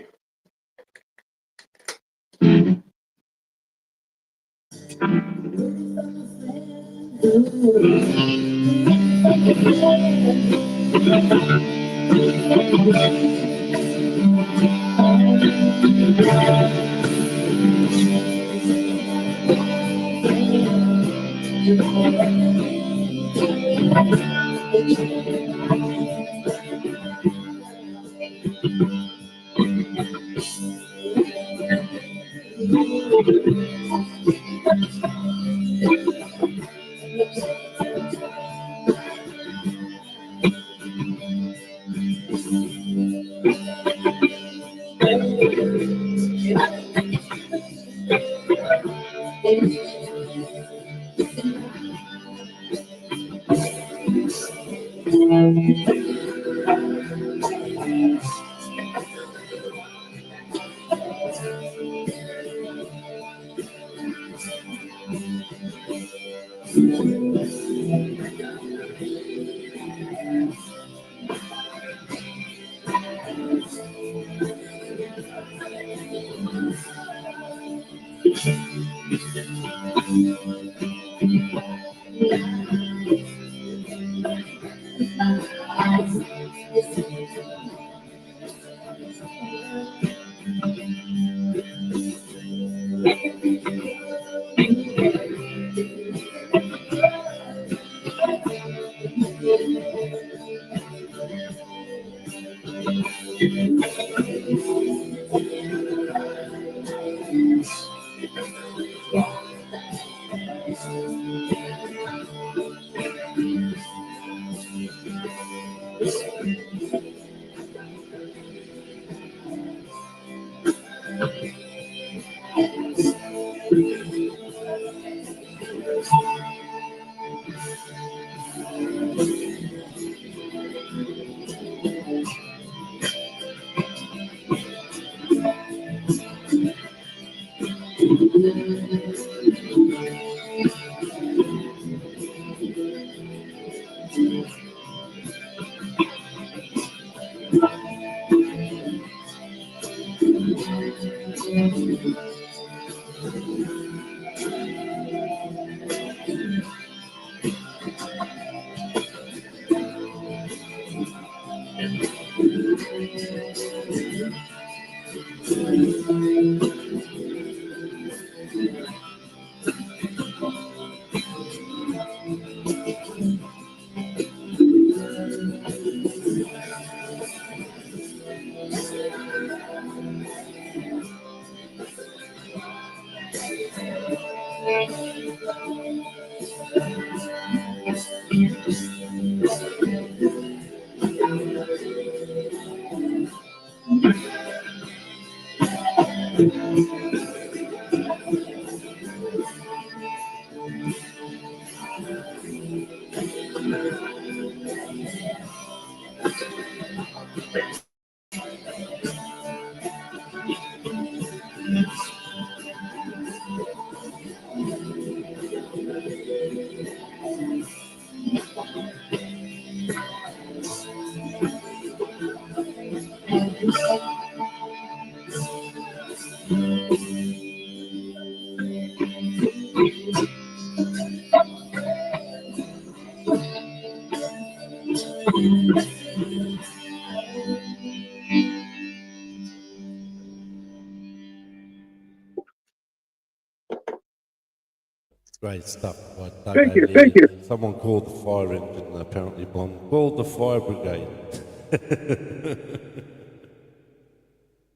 Great stuff by Doug Thank you, O'Leary. thank you. Someone called the fire engine, apparently, Bond. Called the fire brigade.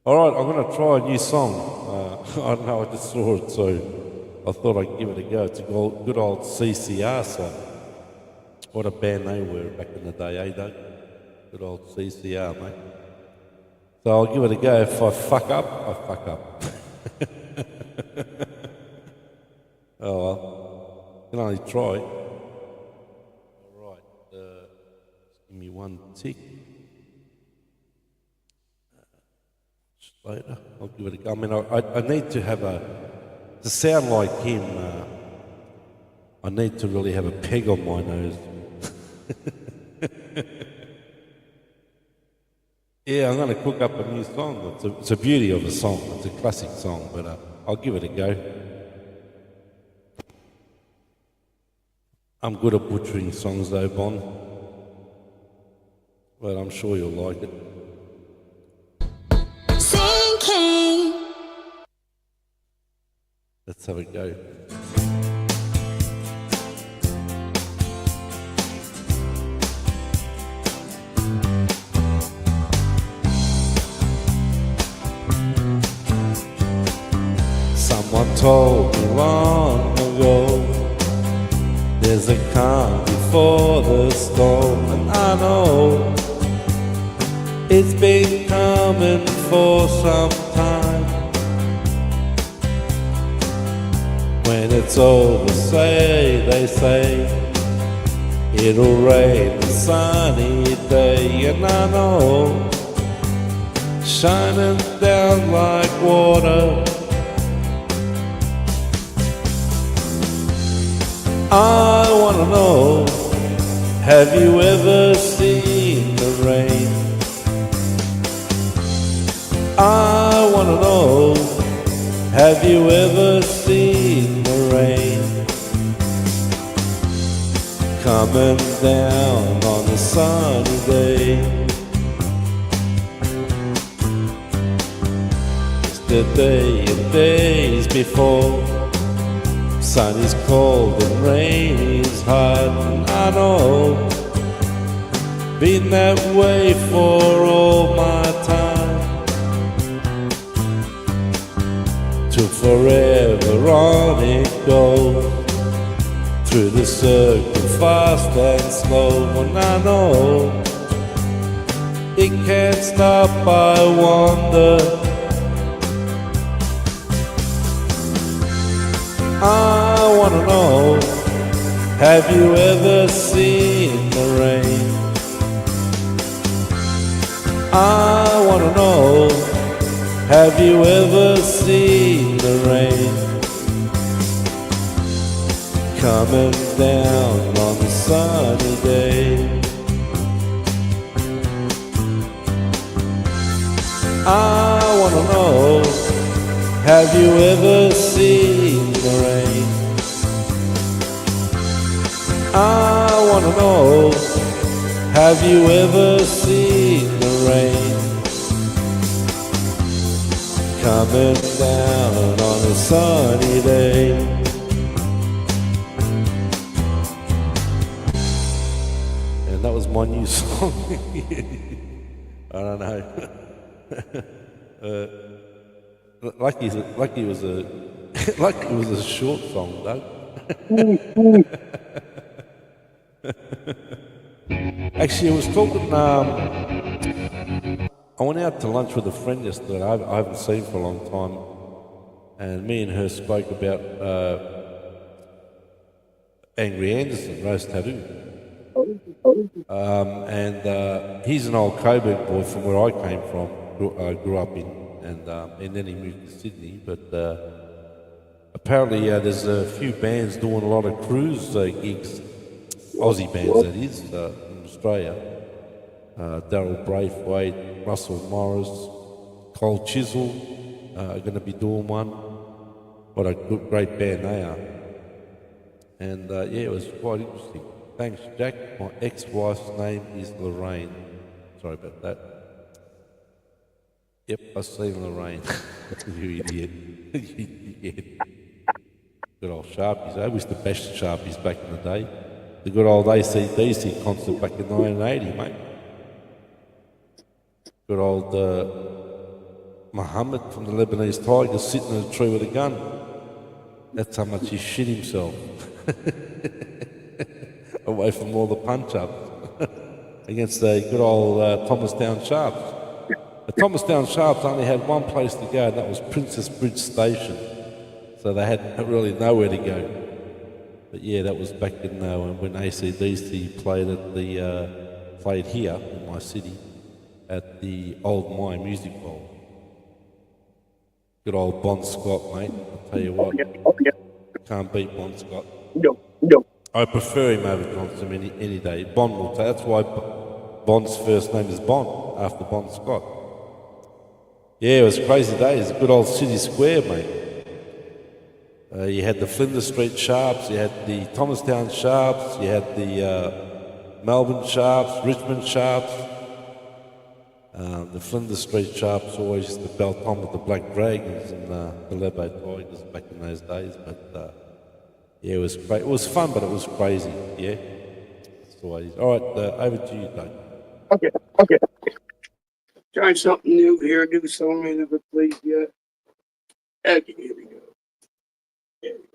All right, I'm going to try a new song. I don't know, I just saw it, so I thought I'd give it a go. It's a good old CCR song. What a band they were back in the day, eh, Doug? Good old CCR, mate. So I'll give it a go. If I fuck up, I fuck up. Oh well, can only try. All right, just give me one tick. Later, I'll give it a go. I mean, I need to have to sound like him. I need to really have a peg on my nose. Yeah, I'm going to cook up a new song. It's a beauty of a song. It's a classic song, but I'll give it a go. I'm good at butchering songs though, Bon. But I'm sure you'll like it. Sinking. Let's have a go. Someone told me long ago there's a calm before the storm, and I know it's been coming for some time. When it's over, they say it'll rain a sunny day, and I know shining down like water. I wanna know, have you ever seen the rain? I wanna know, have you ever seen the rain? Coming down on a sunny day. Yesterday and days before, sun is cold and rain is hot, and I know been that way for all my time. Till forever on it goes, through the circle fast and slow, and I know it can't stop, I wonder. I wanna know, have you ever seen the rain? I wanna know, have you ever seen the rain? Coming down on a sunny day. I wanna know, have you ever seen the rain? I wanna know, have you ever seen the rain? Coming down on a sunny day. And that was my new song. I don't know. Lucky it was a short song, Doug. Actually, I was talking. I went out to lunch with a friend yesterday. I haven't seen for a long time, and me and her spoke about Angry Anderson, Rose Tattoo. And he's an old Coburg boy from where I came from. Grew up in. And then he moved to Sydney. But apparently there's a few bands doing a lot of cruise gigs, Aussie bands that is, in Australia. Daryl Braithwaite, Russell Morris, Cole Chisel are going to be doing one. What a great band they are. And yeah, it was quite interesting. Thanks, Jack. My ex-wife's name is Lorraine. Sorry about that. Yep, I seen Lorraine. You idiot. You idiot. Good old Sharpies. I used to bash the Sharpies back in the day. The good old AC/DC concert back in 1980, mate. Good old Muhammad from the Lebanese Tigers sitting in a tree with a gun. That's how much he shit himself. Away from all the punch-ups. Against the good old Thomastown Sharps. The Thomastown Sharps only had one place to go, and that was Princess Bridge Station. So they had really nowhere to go. But yeah, that was back in when AC/DC played here in my city at the Old My Music Bowl. Good old Bon Scott, mate. I'll tell you what, can't beat Bon Scott. No, no. I prefer him over Johnson any day. Bon will take. That's why Bon's first name is Bon, after Bon Scott. Yeah, it was crazy days. Good old City Square, mate. You had the Flinders Street Sharps, you had the Thomastown Sharps, you had the Melbourne Sharps, Richmond Sharps. The Flinders Street Sharps always used to belt on with the Black Dragons and the Lebo Tigers back in those days. But yeah, it was great. It was fun, but it was crazy. Yeah, that's the way. All right, over to you, Doug. Okay. Try something new here. Do something in it, please. Yeah. Okay, here we go. Here we go.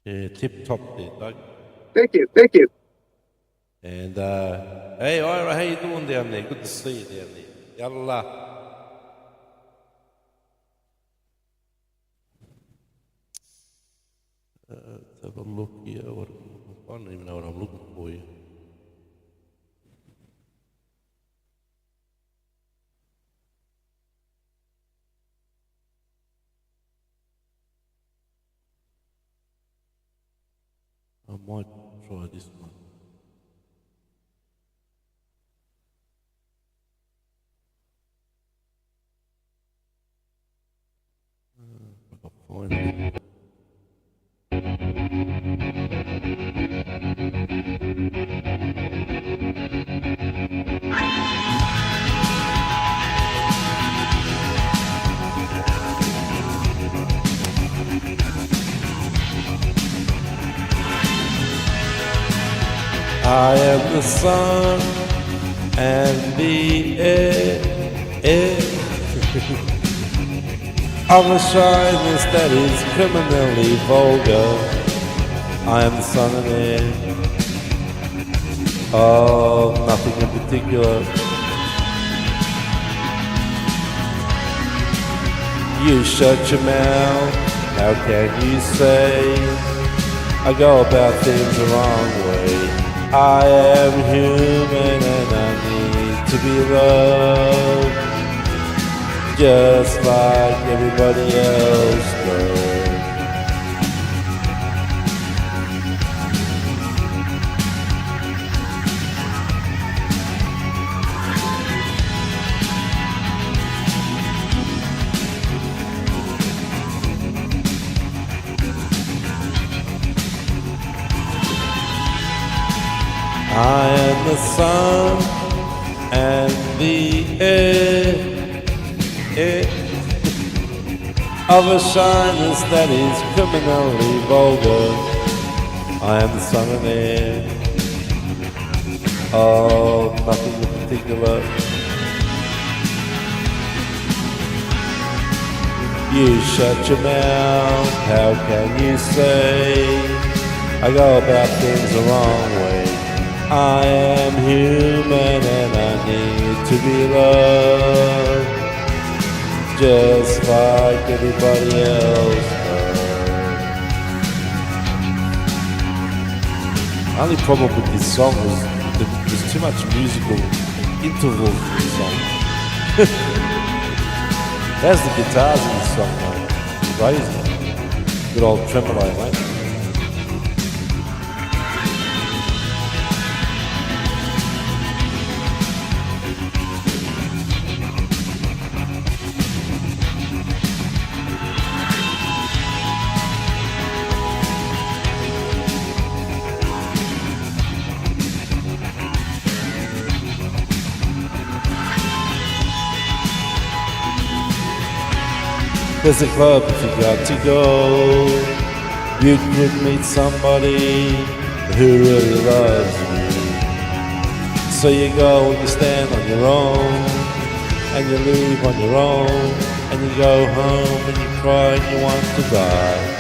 Yeah, tip top there, Doug. Thank you. Thank you. And hey, Ira, how you doing down there? Good to see you down there. Yalla. Let's have a look here. I don't even know what I'm looking for here. I might try this one. If I can find it. I am the sun and the air of a shyness that is criminally vulgar. I am the sun and air of nothing in particular. You shut your mouth, how can you say I go about things the wrong way? I am human and I need to be loved, just like everybody else does. I am the sun and the air of a shyness that is criminally vulgar. I am the sun and air of nothing in particular. You shut your mouth, how can you say I go about things the wrong way? I am human and I need to be loved, just like everybody else does. The only problem with this song was that there's too much musical intervals in this song. There's the guitars in this song, mate. Crazy. Good old tremolo, mate. There's a club if you got to go. You could meet somebody who really loves you. So you go and you stand on your own, and you leave on your own, and you go home and you cry and you want to die.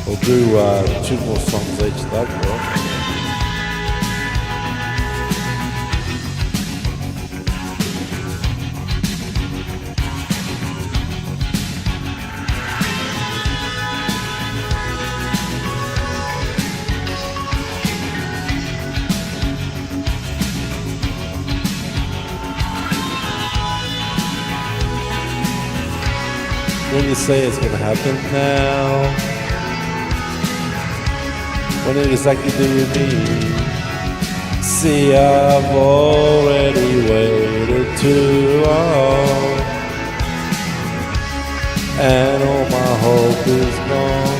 We'll do 2 more songs each, Doug, right? When you say it's gonna happen now, what exactly do you mean? See, I've already waited too long, and all my hope is gone.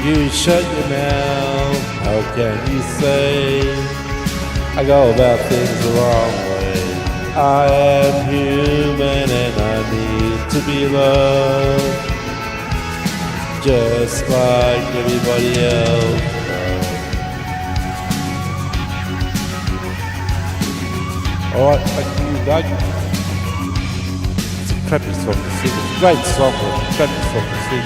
You shut your mouth. How can you say I go about things the wrong way? I am human and I need to be loved, just like everybody else. Alright, thank you, Doug. It's a crappy song to sing. It's a great song, but a crappy song to sing.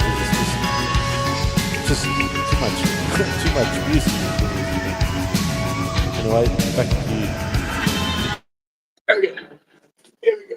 It's just too much, too much music. Anyway, back to you. Okay, here we go.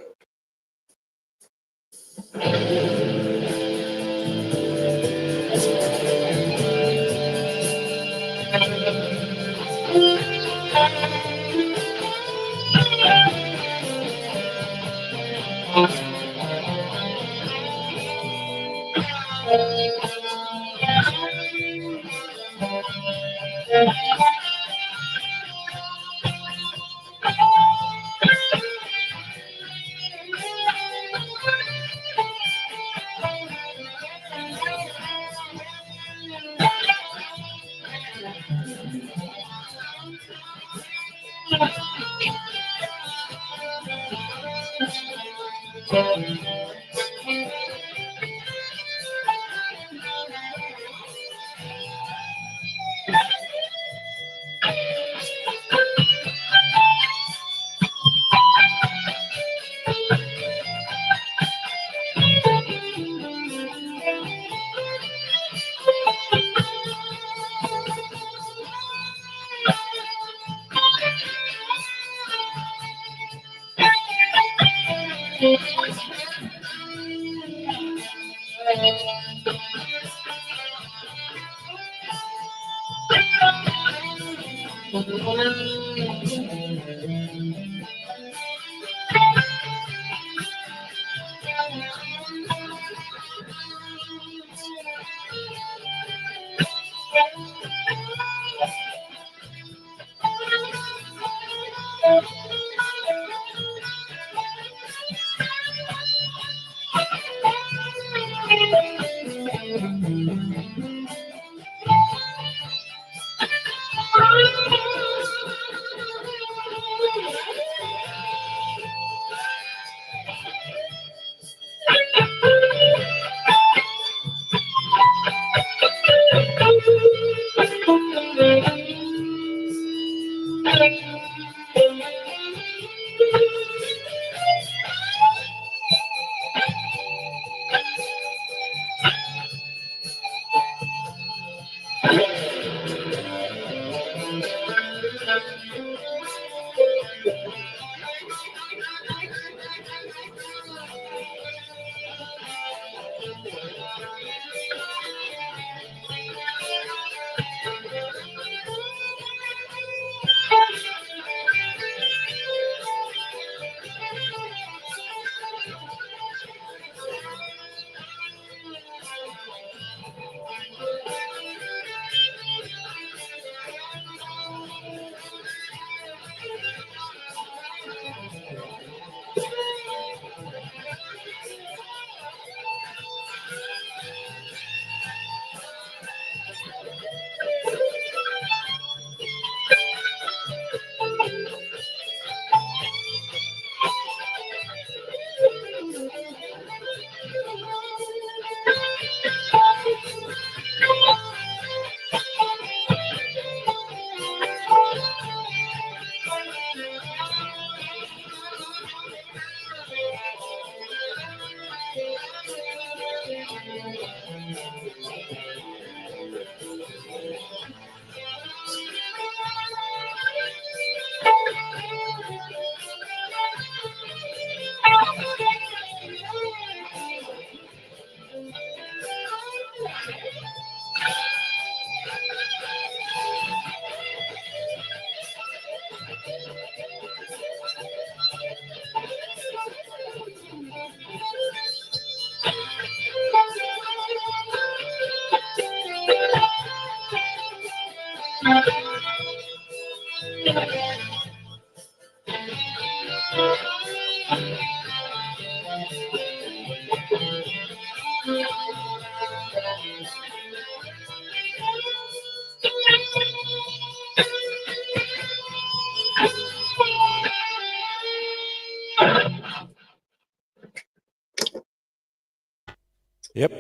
Yep.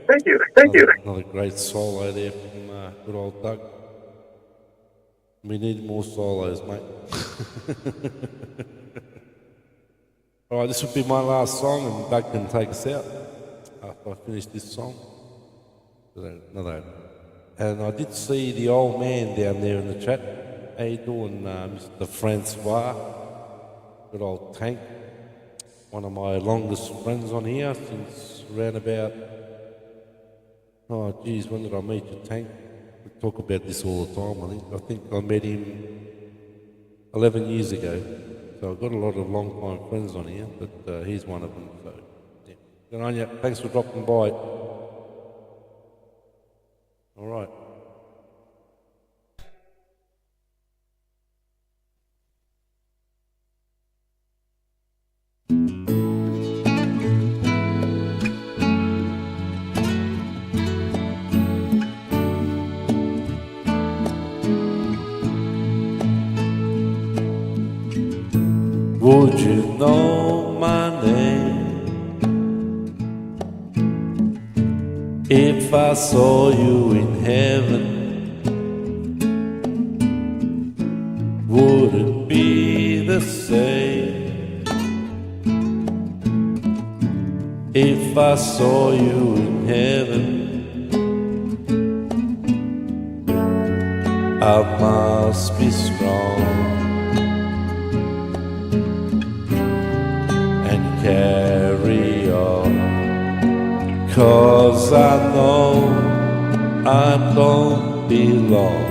Thank you. Thank you. Another great solo there from good old Doug. We need more solos, mate. All right, this will be my last song, and Doug can take us out after I finish this song. Another. And I did see the old man down there in the chat. How you doing, Mr. Francois? Good old Tank. One of my longest friends on here since around about, oh geez, when did I meet you, Tank? We talk about this all the time, I think I met him 11 years ago. So I've got a lot of long-time friends on here, but he's one of them. So, yeah. Good on you. Thanks for dropping by. All right. Would you know my name if I saw you in heaven? Would it be the same if I saw you in heaven? I must be strong and carry on, 'cause I know I don't belong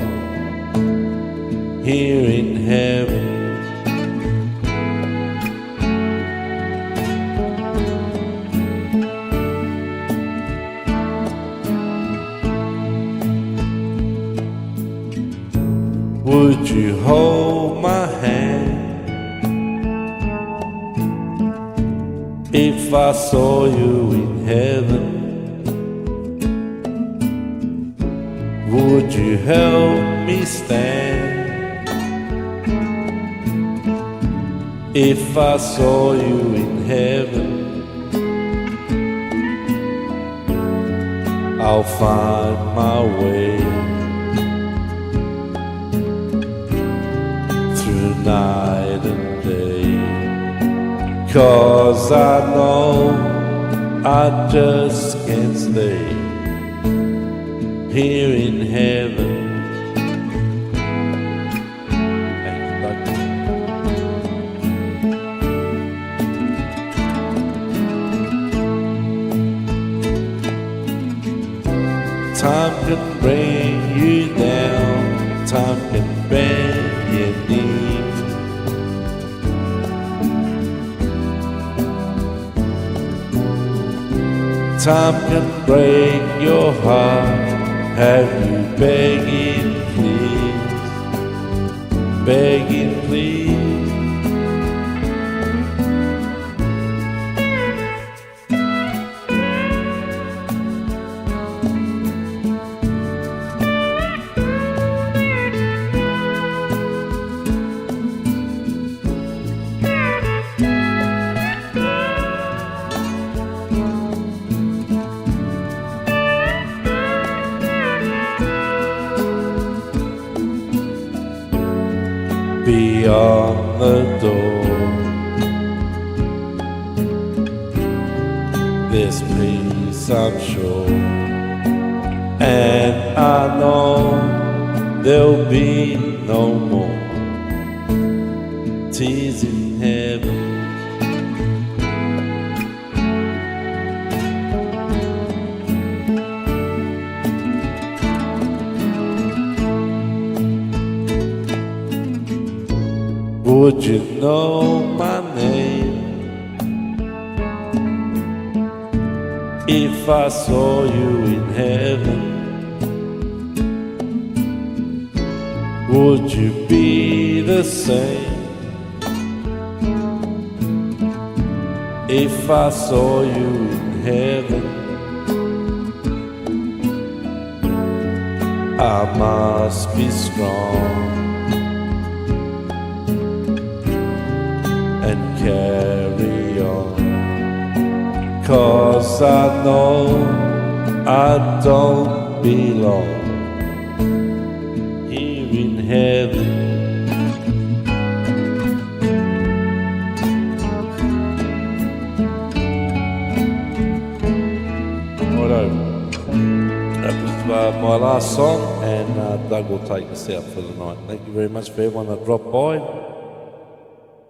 here in heaven. Would you hold my hand if I saw you in heaven? Would you help me stand if I saw you in heaven? I'll find my way through night and day, 'cause I know I just can't stay here in heaven. Time can bring you down, time can bend your knees. Time can break your heart, have you begging please, begging please. Beyond the door, there's peace, I'm sure, and I know there'll be no more tears in heaven. Would you know my name if I saw you in heaven? Would you be the same if I saw you in heaven? I must be strong and carry on, 'cause I know I don't belong here in heaven. Righto, that was my last song, and Doug will take us out for the night. Thank you very much for everyone that dropped by,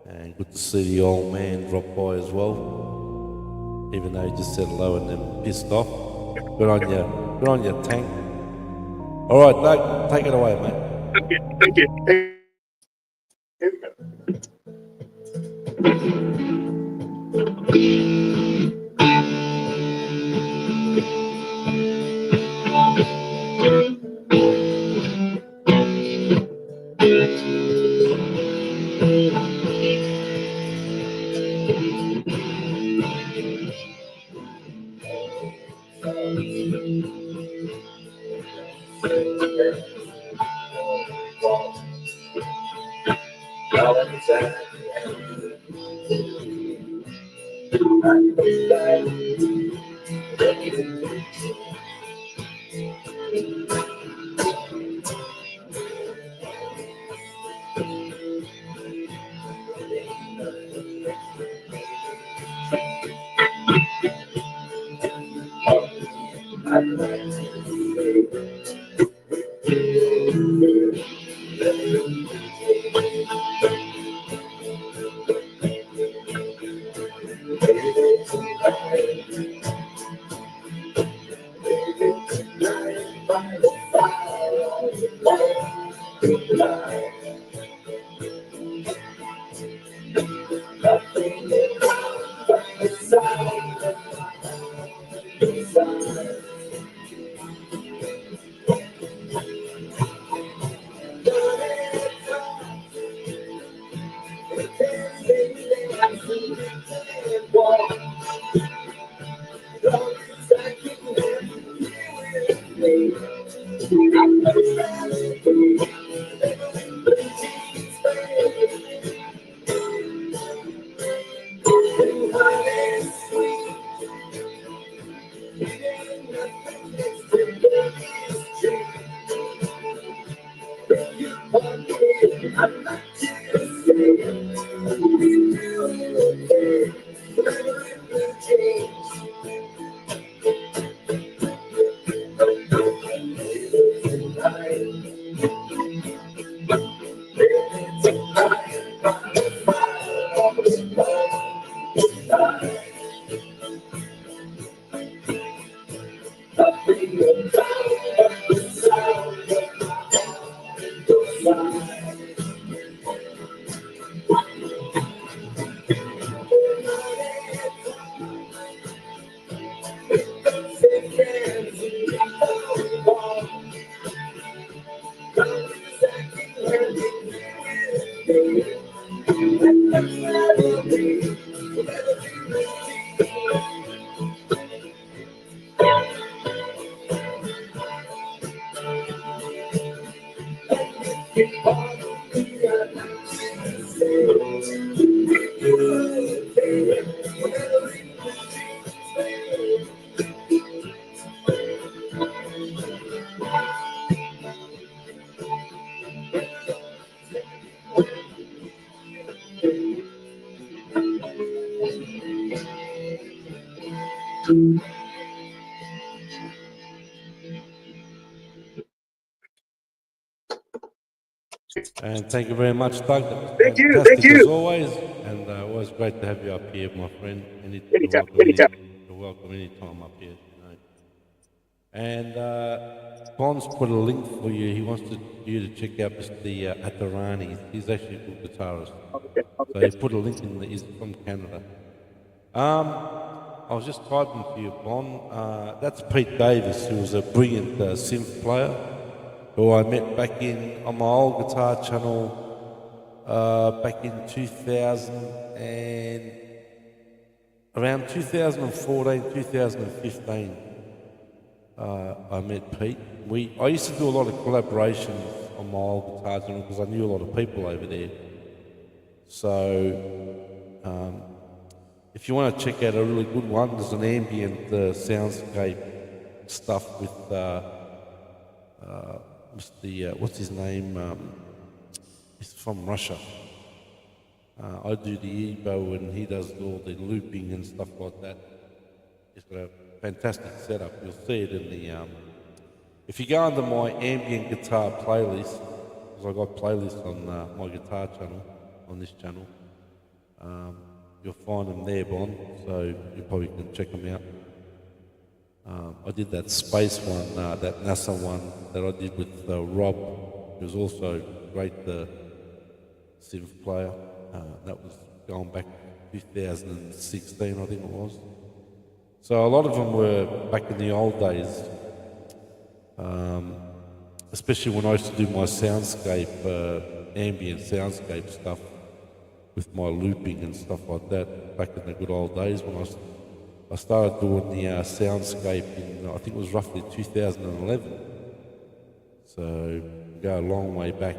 and good to see the old man drop by as well, even though he just said hello and then pissed off. Good on you, Tank. All right, Doug, take it away, mate. Thank you. Here we go. And thank you very much, Doug. That was Thank you, fantastic thank you. as always, and always great to have you up here, my friend. Anytime. You're welcome anytime up here. And Bon's put a link for you. He wants you to check out Mr. Atarani. He's actually a good guitarist. So he put a link in. He's from Canada. I was just typing for you, Bon. That's Pete Davis, who was a brilliant synth player, who I met back on my old guitar channel back in 2000 and around 2014, 2015. I met Pete. I used to do a lot of collaborations on my old guitar channel because I knew a lot of people over there. So if you want to check out a really good one, there's an ambient soundscape stuff with what's his name? He's from Russia. I do the EBO and he does all the looping and stuff like that. He's got a fantastic setup. You'll see it in the if you go under my ambient guitar playlist, because I've got playlists on my guitar channel, on this channel, you'll find them there, Bon, so you probably can check them out. I did that space one, that NASA one that I did with Rob, who was also a great synth player. That was going back 2016, I think it was. So a lot of them were back in the old days, especially when I used to do my soundscape, ambient soundscape stuff with my looping and stuff like that back in the good old days when I started doing the soundscape in, I think it was roughly 2011. So go a long way back.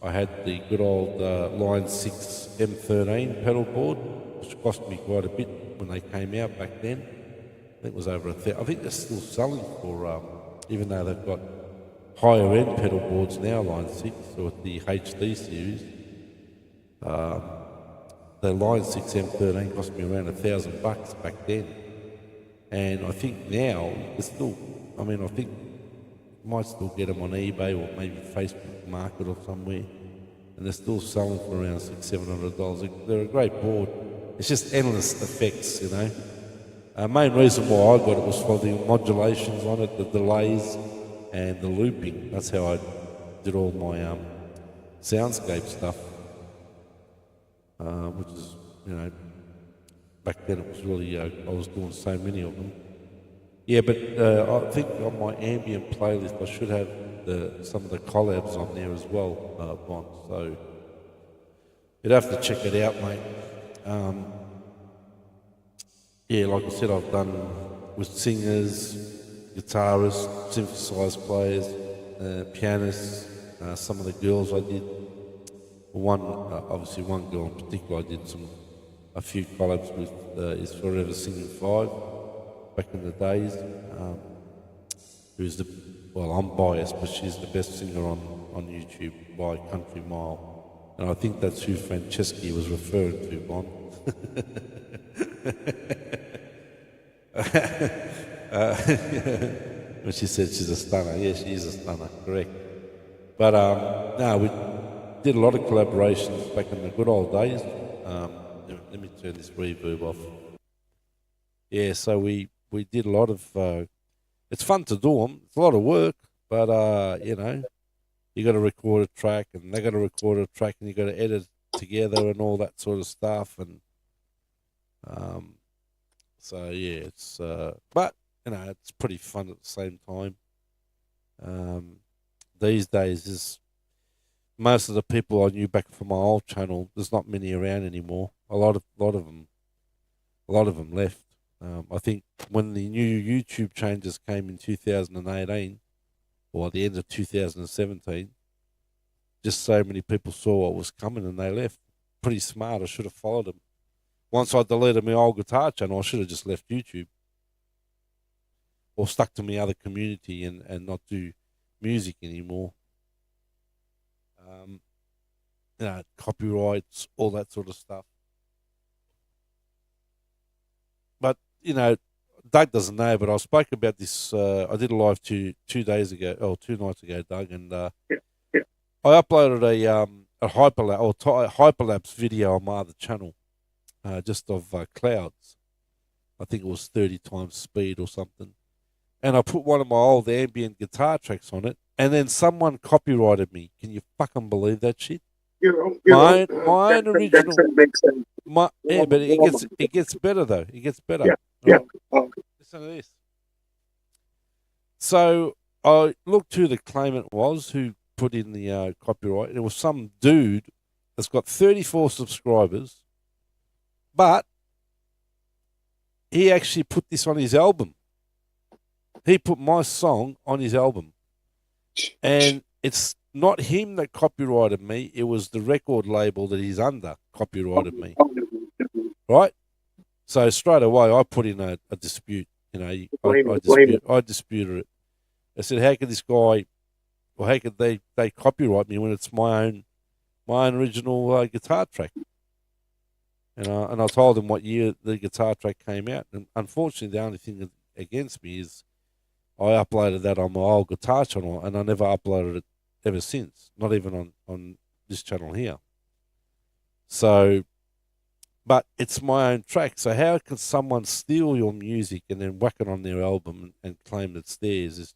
I had the good old Line 6 M13 pedal board, which cost me quite a bit when they came out back then. I think it was over $1,000. I think they're still selling for, even though they've got higher end pedal boards now, Line 6, or the HD series. The Line 6 M13 cost me around $1,000 back then. And I think now, it's still, I think you might still get them on eBay or maybe Facebook Market or somewhere. And they're still selling for around $600-700. They're a great board. It's just endless effects, you know. Main reason why I got it was for the modulations on it, the delays and the looping. That's how I did all my soundscape stuff. Which is, you know, back then it was really, I was doing so many of them. Yeah, but I think on my ambient playlist I should have some of the collabs on there as well, Bon. So you'd have to check it out, mate. Yeah, like I said, I've done with singers, guitarists, synthesizer players, pianists, some of the girls I did. Obviously one girl in particular I did a few collabs with is Forever Singing 5 back in the days. Who's I'm biased, but she's the best singer on YouTube by a country mile. And I think that's who Franceschi was referring to, Bon. When she said she's a stunner. Yeah, she is a stunner, correct. But no, we did a lot of collaborations back in the good old days. Let me turn this reverb off. Yeah, so we did a lot of. It's fun to do them. It's a lot of work, but you know, you got to record a track, and they got to record a track, and you got to edit it together and all that sort of stuff. And so yeah, it's but you know, it's pretty fun at the same time. These days is. Most of the people I knew back from my old channel, there's not many around anymore. A lot of them left. I think when the new YouTube changes came in 2018, or at the end of 2017, just so many people saw what was coming and they left. Pretty smart. I should have followed them. Once I deleted my old guitar channel, I should have just left YouTube, or stuck to my other community and not do music anymore. You know, copyrights, all that sort of stuff. But, you know, Doug doesn't know, but I spoke about this. I did a live 2 nights ago, Doug, and I uploaded a hyperlapse video on my other channel, just of clouds. I think it was 30 times speed or something. And I put one of my old ambient guitar tracks on it, and then someone copyrighted me. Can you fucking believe that shit? My own original. But it gets better though. It gets better. Yeah. Listen to this. So I looked who the claimant was who put in the copyright. It was some dude that's got 34 subscribers, but he actually put this on his album. He put my song on his album, and it's not him that copyrighted me. It was the record label that he's under copyrighted me. right? So straight away, I put in a dispute. You know, I disputed it. I said, how could this guy, or how could they copyright me when it's my own original guitar track? And I told him what year the guitar track came out. And unfortunately, the only thing against me is I uploaded that on my old guitar channel, and I never uploaded it ever since. Not even on this channel here. So, but it's my own track. So how can someone steal your music and then whack it on their album and claim it's theirs? It's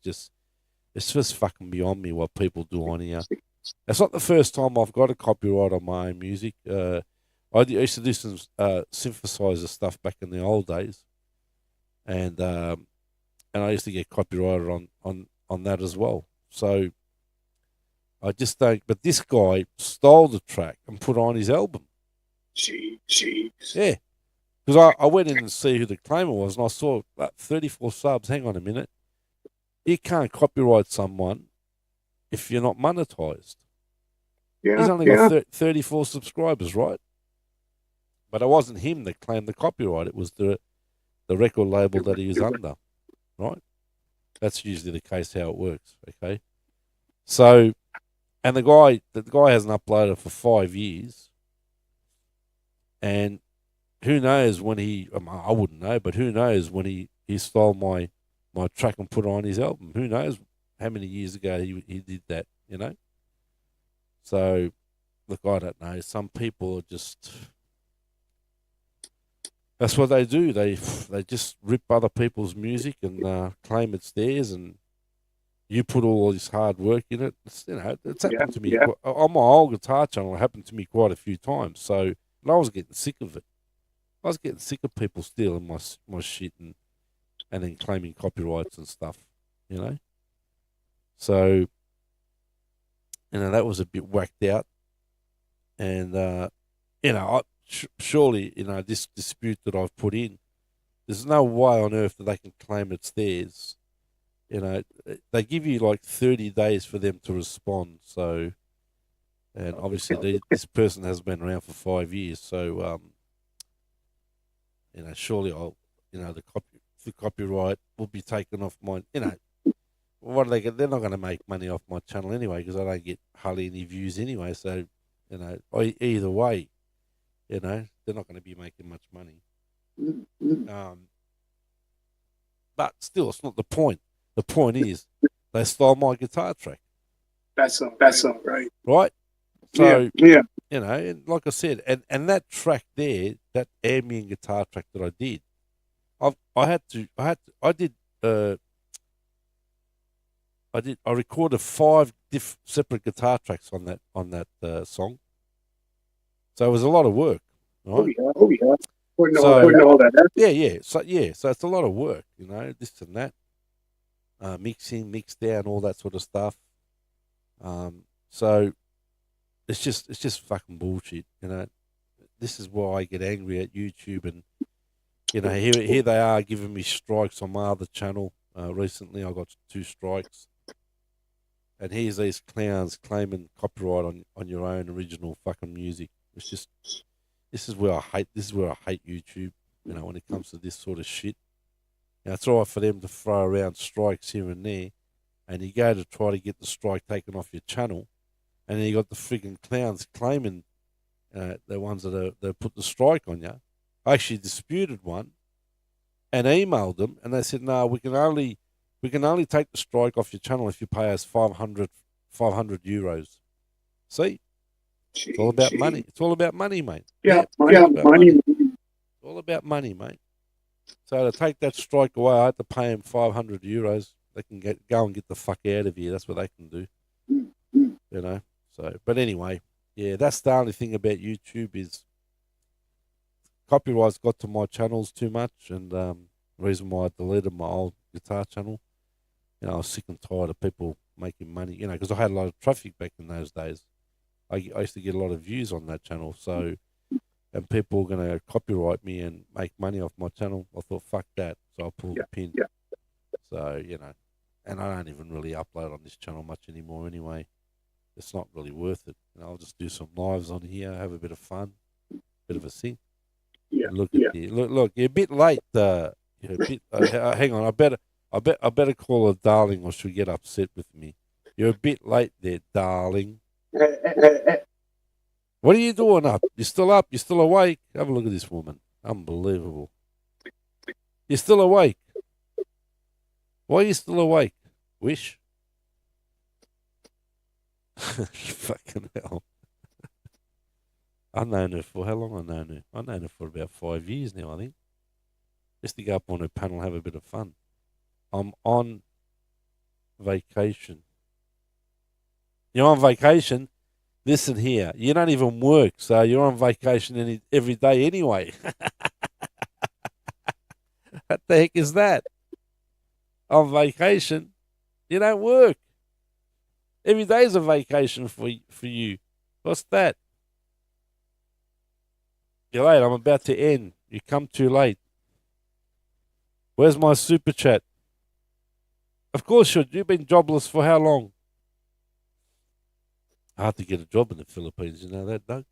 just fucking beyond me what people do on here. It's not the first time I've got a copyright on my own music. I used to do some synthesizer stuff back in the old days, and I used to get copyrighted on that as well. So I just don't. But this guy stole the track and put on his album. Jeez. Yeah, because I went in and see who the claimant was, and I saw 34 subs. Hang on a minute, you can't copyright someone if you're not monetized. Yeah, He's only got 34 subscribers, right? But it wasn't him that claimed the copyright. It was the record label that he was under, right? That's usually the case how it works, okay? So, and the guy hasn't uploaded for 5 years. And who knows when I wouldn't know, but who knows when he stole my track and put it on his album. Who knows how many years ago he did that, you know? So, look, I don't know. Some people are just... That's what they do. They just rip other people's music and claim it's theirs, and you put all this hard work in it. It's happened to me on my old guitar channel. It happened to me quite a few times. So, and I was getting sick of it. I was getting sick of people stealing my shit and then claiming copyrights and stuff. You know. So, that was a bit whacked out, and surely, this dispute that I've put in, there's no way on earth that they can claim it's theirs. They give you like 30 days for them to respond. So, and obviously this person has been around for 5 years. So, surely the copyright will be taken off my, what do they get? They're not going to make money off my channel anyway, because I don't get hardly any views anyway. So, either way, they're not going to be making much money. But still, it's not the point. The point is, they stole my guitar track. That's all right. Right? So, yeah. And like I said, and that track there, that ambient guitar track that I did, I recorded 5 separate guitar tracks on that song. So it was a lot of work, right? Oh yeah. Putting all that. Yeah. So it's a lot of work, this and that, mixing, mix down, all that sort of stuff. So it's just fucking bullshit, This is why I get angry at YouTube, and here they are giving me strikes on my other channel. Recently, I got 2 strikes. And here's these clowns claiming copyright on your own original fucking music. It's just, this is where I hate YouTube, when it comes to this sort of shit. It's all right for them to throw around strikes here and there, and you go to try to get the strike taken off your channel, and then you got the freaking clowns claiming the ones that put the strike on you. I actually disputed one and emailed them, and they said, no, we can only take the strike off your channel if you pay us 500 euros. See? It's all about money. It's all about money, mate. Yeah, money. It's all about money, mate. So to take that strike away, I had to pay them 500 euros. They can go and get the fuck out of here. That's what they can do. So, but anyway, yeah, that's the only thing about YouTube is copyrights got to my channels too much, and the reason why I deleted my old guitar channel. I was sick and tired of people making money, because I had a lot of traffic back in those days. I used to get a lot of views on that channel, so, and people were going to copyright me and make money off my channel. I thought, fuck that, so I pulled the pin. Yeah. So, and I don't even really upload on this channel much anymore anyway. It's not really worth it. I'll just do some lives on here, have a bit of fun, bit of a sing. Yeah. Look Yeah. at you. Look, you're a bit late. You're a bit. Hang on. I better call her darling, or she'll get upset with me. You're a bit late there, darling. What are you doing up? You still up? You still awake? Have a look at this woman. Unbelievable. You're still awake. Why are you still awake? Wish? Fucking hell. I've known her for how long? I've known her. I've known her for about 5 years now, I think. Just to go up on her panel, have a bit of fun. I'm on vacation. You're on vacation? Listen here. You don't even work, so you're on vacation every day anyway. What the heck is that? On vacation, you don't work. Every day is a vacation for you. What's that? You're late. I'm about to end. You come too late. Where's my super chat? Of course, you've been jobless for how long? Hard to get a job in the Philippines. You know that, Doug?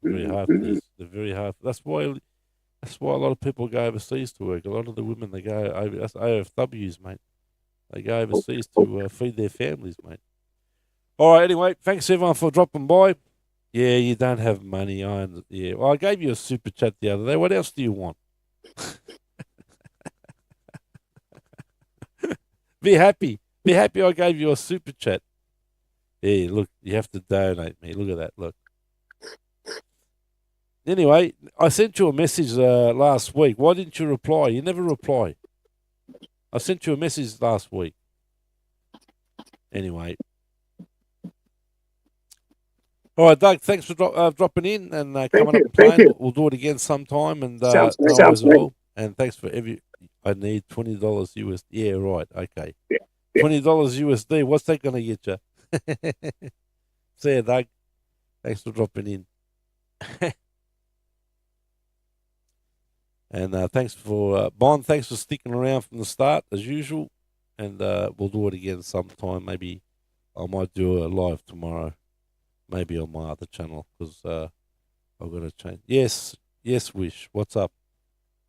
Very hard. They're very hard. That's why a lot of people go overseas to work. A lot of the women, they go over. That's OFWs, mate. They go overseas to feed their families, mate. All right. Anyway, thanks everyone for dropping by. Yeah, you don't have money. Yeah. Well, I gave you a super chat the other day. What else do you want? Be happy. Be happy I gave you a super chat. Yeah, look, you have to donate me. Look at that. Look. Anyway, I sent you a message last week. Why didn't you reply? You never reply. I sent you a message last week. Anyway. All right, Doug, thanks for dropping in and coming up and playing. We'll do it again sometime. And Sounds as great. well. And thanks for I need $20 USD. Yeah, right. Okay. Yeah. $20 USD. What's that going to get you? See you, Doug. Thanks for dropping in. And thanks for Bond. Thanks for sticking around from the start as usual. And we'll do it again sometime. Maybe I might do a live tomorrow. Maybe on my other channel because I've got to change. Yes, Wish. What's up?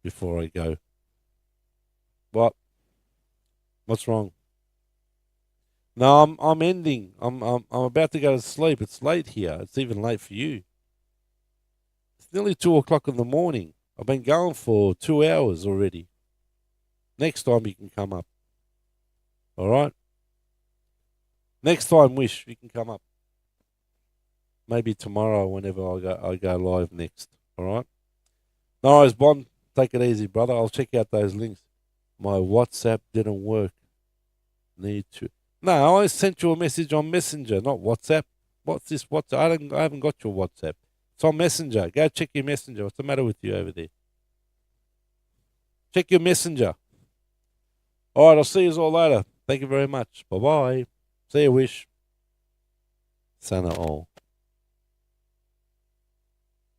Before I go, what? What's wrong? No, I'm ending. I'm about to go to sleep. It's late here. It's even late for you. It's nearly 2:00 in the morning. I've been going for 2 hours already. Next time you can come up. All right. Next time, Wish, you can come up. Maybe tomorrow, whenever I go live next. All right. No worries, Bond. Take it easy, brother. I'll check out those links. My WhatsApp didn't work. Need to. No, I sent you a message on Messenger, not WhatsApp. What's this WhatsApp? I haven't got your WhatsApp. It's on Messenger. Go check your Messenger. What's the matter with you over there? Check your Messenger. All right, I'll see you all later. Thank you very much. Bye-bye. See you, Wish. Sana all.